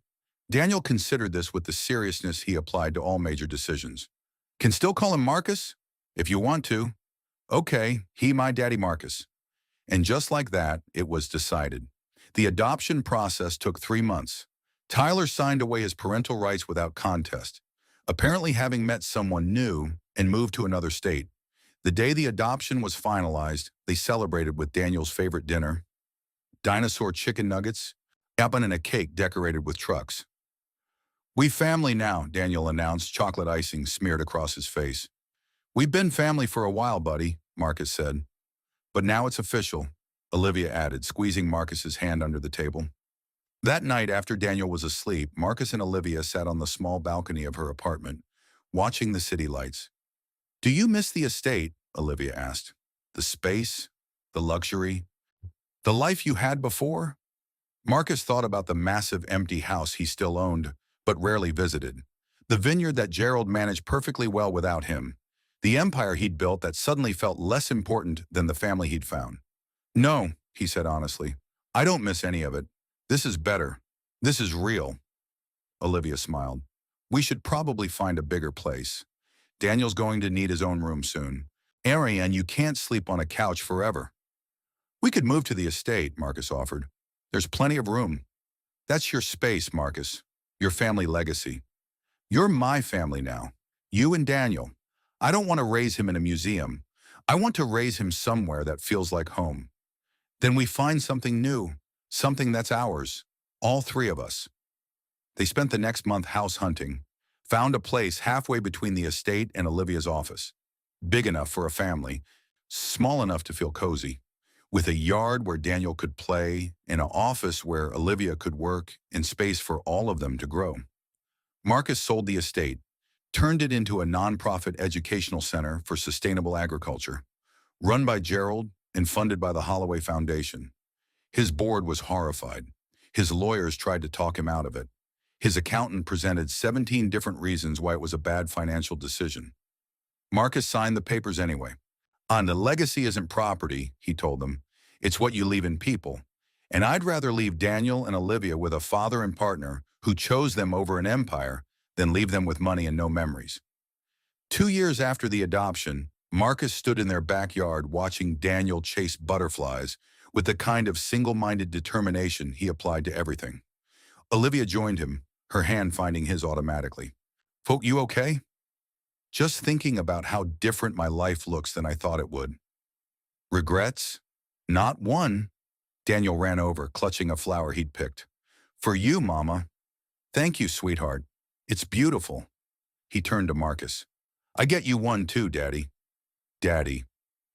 Daniel considered this with the seriousness he applied to all major decisions. Can still call him Marcus? If you want to. Okay, he my daddy Marcus. And just like that, it was decided. The adoption process took 3 months. Tyler signed away his parental rights without contest, apparently having met someone new and moved to another state. The day the adoption was finalized, they celebrated with Daniel's favorite dinner, dinosaur chicken nuggets, happen and a cake decorated with trucks. We family now, Daniel announced, chocolate icing smeared across his face. We've been family for a while, buddy, Marcus said. But now it's official, Olivia added, squeezing Marcus's hand under the table. That night, after Daniel was asleep, Marcus and Olivia sat on the small balcony of her apartment, watching the city lights. Do you miss the estate? Olivia asked. The space, the luxury, the life you had before? Marcus thought about the massive empty house he still owned, but rarely visited. The vineyard that Gerald managed perfectly well without him. The empire he'd built that suddenly felt less important than the family he'd found. No, he said honestly. I don't miss any of it. This is better. This is real. Olivia smiled. We should probably find a bigger place. Daniel's going to need his own room soon. And you can't sleep on a couch forever. We could move to the estate, Marcus offered. There's plenty of room. That's your space, Marcus. Your family legacy. You're my family now. You and Daniel. I don't want to raise him in a museum. I want to raise him somewhere that feels like home. Then we find something new, something that's ours, all three of us. They spent the next month house hunting, found a place halfway between the estate and Olivia's office, big enough for a family, small enough to feel cozy, with a yard where Daniel could play, and an office where Olivia could work, and space for all of them to grow. Marcus sold the estate, turned it into a nonprofit educational center for sustainable agriculture, run by Gerald and funded by the Holloway Foundation. His board was horrified. His lawyers tried to talk him out of it. His accountant presented 17 different reasons why it was a bad financial decision. Marcus signed the papers anyway. The legacy isn't property, he told them. It's what you leave in people. And I'd rather leave Daniel and Olivia with a father and partner who chose them over an empire than leave them with money and no memories. 2 years after the adoption, Marcus stood in their backyard watching Daniel chase butterflies with the kind of single-minded determination he applied to everything. Olivia joined him, her hand finding his automatically. Folk, you okay? Just thinking about how different my life looks than I thought it would. Regrets? Not one. Daniel ran over, clutching a flower he'd picked. For you, Mama. Thank you, sweetheart. It's beautiful. He turned to Marcus. I get you one too, Daddy. Daddy.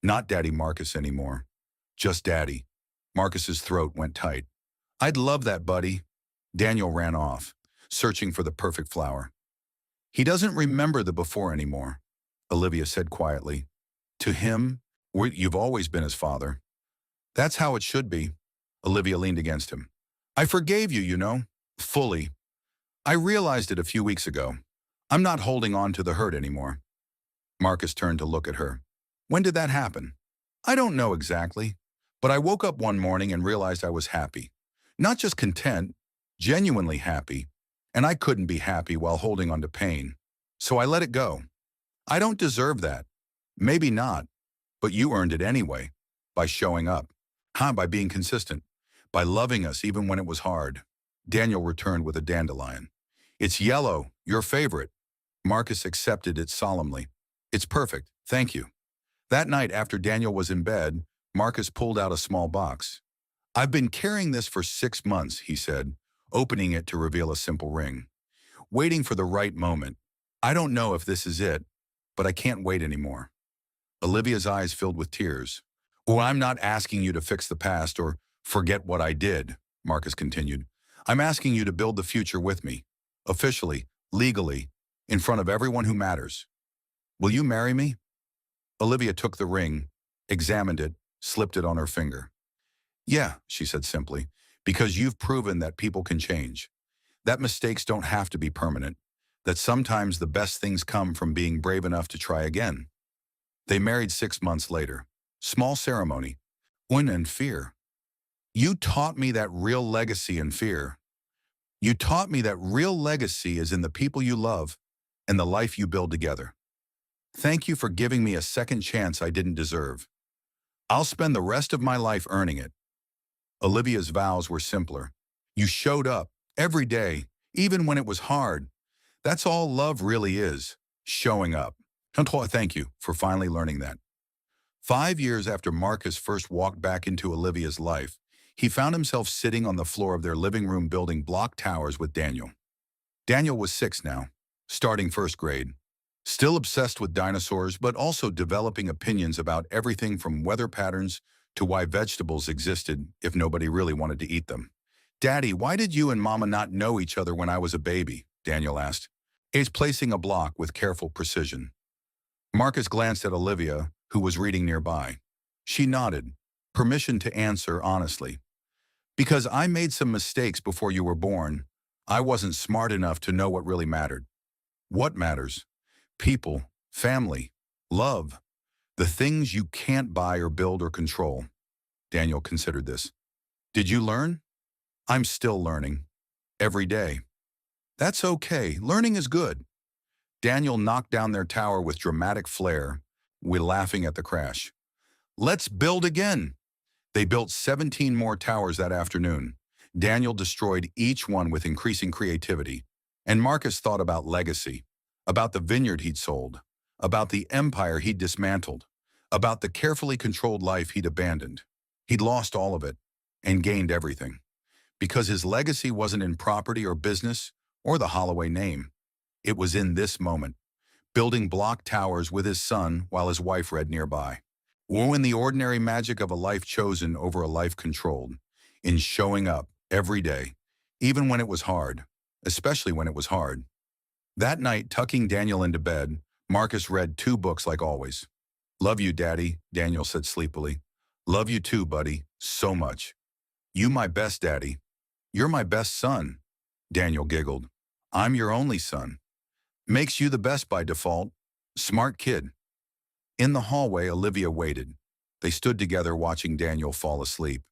Not Daddy Marcus anymore. Just Daddy. Marcus's throat went tight. I'd love that, buddy. Daniel ran off. searching for the perfect flower. He doesn't remember the before anymore, Olivia said quietly. To him, you've always been his father. That's how it should be. Olivia leaned against him. I forgave you, you know, fully. I realized it a few weeks ago. I'm not holding on to the hurt anymore. Marcus turned to look at her. When did that happen? I don't know exactly, but I woke up one morning and realized I was happy. Not just content, genuinely happy. And I couldn't be happy while holding on to pain. So I let it go. I don't deserve that. Maybe not, but you earned it anyway. By showing up. By being consistent. By loving us even when it was hard. Daniel returned with a dandelion. It's yellow, your favorite. Marcus accepted it solemnly. It's perfect, thank you. That night after Daniel was in bed, Marcus pulled out a small box. I've been carrying this for 6 months, he said, opening it to reveal a simple ring. Waiting for the right moment. I don't know if this is it, but I can't wait anymore. Olivia's eyes filled with tears. Oh, I'm not asking you to fix the past or forget what I did, Marcus continued. I'm asking you to build the future with me. Officially, legally, in front of everyone who matters. Will you marry me? Olivia took the ring, examined it, slipped it on her finger. Yeah, she said simply, because you've proven that people can change. That mistakes don't have to be permanent. That sometimes the best things come from being brave enough to try again. They married 6 months later. Small ceremony. Win and fear. You taught me that real legacy and fear. You taught me that real legacy is in the people you love and the life you build together. Thank you for giving me a second chance I didn't deserve. I'll spend the rest of my life earning it. Olivia's vows were simpler. You showed up every day, even when it was hard. That's all love really is, showing up. Thank you for finally learning that. 5 years after Marcus first walked back into Olivia's life, he found himself sitting on the floor of their living room building block towers with Daniel. Daniel was 6 now, starting first grade. Still obsessed with dinosaurs, but also developing opinions about everything from weather patterns to why vegetables existed if nobody really wanted to eat them. Daddy, why did you and Mama not know each other when I was a baby? Daniel asked. He's placing a block with careful precision. Marcus glanced at Olivia, who was reading nearby. She nodded, permission to answer honestly. Because I made some mistakes before you were born, I wasn't smart enough to know what really mattered. What matters? People, family, love, the things you can't buy or build or control. Daniel considered this. Did you learn? I'm still learning. Every day. That's okay. Learning is good. Daniel knocked down their tower with dramatic flair, laughing at the crash. Let's build again. They built 17 more towers that afternoon. Daniel destroyed each one with increasing creativity. And Marcus thought about legacy, about the vineyard he'd sold, about the empire he'd dismantled, about the carefully controlled life he'd abandoned. He'd lost all of it and gained everything. Because his legacy wasn't in property or business or the Holloway name. It was in this moment, building block towers with his son while his wife read nearby. Or in the ordinary magic of a life chosen over a life controlled, in showing up every day, even when it was hard, especially when it was hard. That night, tucking Daniel into bed, Marcus read 2 books like always. Love you, Daddy, Daniel said sleepily. Love you too, buddy, so much. You my best, Daddy. You're my best son, Daniel giggled. I'm your only son. Makes you the best by default. Smart kid. In the hallway, Olivia waited. They stood together watching Daniel fall asleep.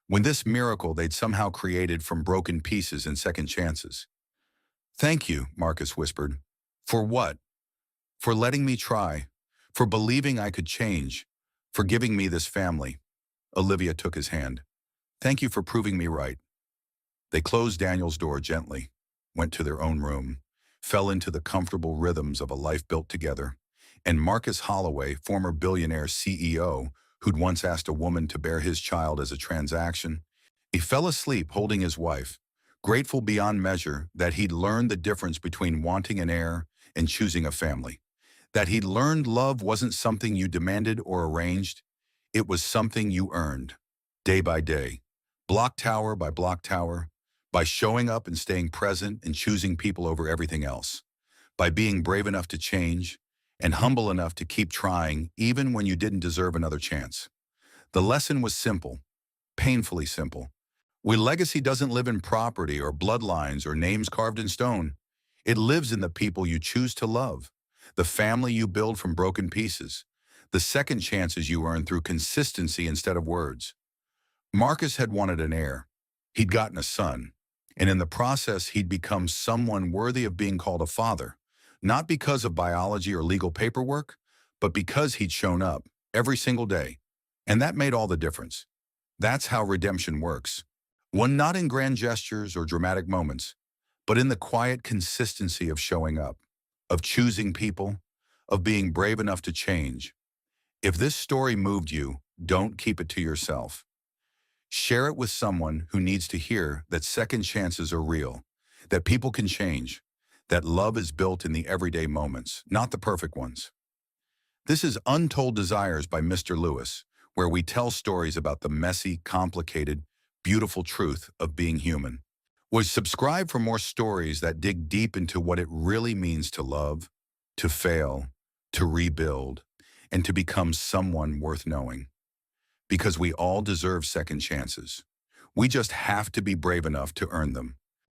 When this miracle they'd somehow created from broken pieces and second chances. Thank you, Marcus whispered. For what? For letting me try. For believing I could change. For giving me this family. Olivia took his hand. Thank you for proving me right. They closed Daniel's door gently, went to their own room, fell into the comfortable rhythms of a life built together, and Marcus Holloway, former billionaire CEO, who'd once asked a woman to bear his child as a transaction, he fell asleep holding his wife, grateful beyond measure that he'd learned the difference between wanting an heir and choosing a family, that he'd learned love wasn't something you demanded or arranged, it was something you earned, day by day, block tower by block tower, by showing up and staying present and choosing people over everything else, by being brave enough to change and humble enough to keep trying even when you didn't deserve another chance. The lesson was simple, painfully simple. Legacy doesn't live in property or bloodlines or names carved in stone. It lives in the people you choose to love, the family you build from broken pieces, the second chances you earn through consistency instead of words. Marcus had wanted an heir. He'd gotten a son. And in the process, he'd become someone worthy of being called a father, not because of biology or legal paperwork, but because he'd shown up every single day. And that made all the difference. That's how redemption works. One not in grand gestures or dramatic moments, but in the quiet consistency of showing up, of choosing people, of being brave enough to change. If this story moved you, don't keep it to yourself. Share it with someone who needs to hear that second chances are real, that people can change, that love is built in the everyday moments, not the perfect ones. This is Untold Desires by Mr. Lewis, where we tell stories about the messy, complicated, beautiful truth of being human. Subscribe for more stories that dig deep into what it really means to love, to fail, to rebuild, and to become someone worth knowing. Because we all deserve second chances. We just have to be brave enough to earn them.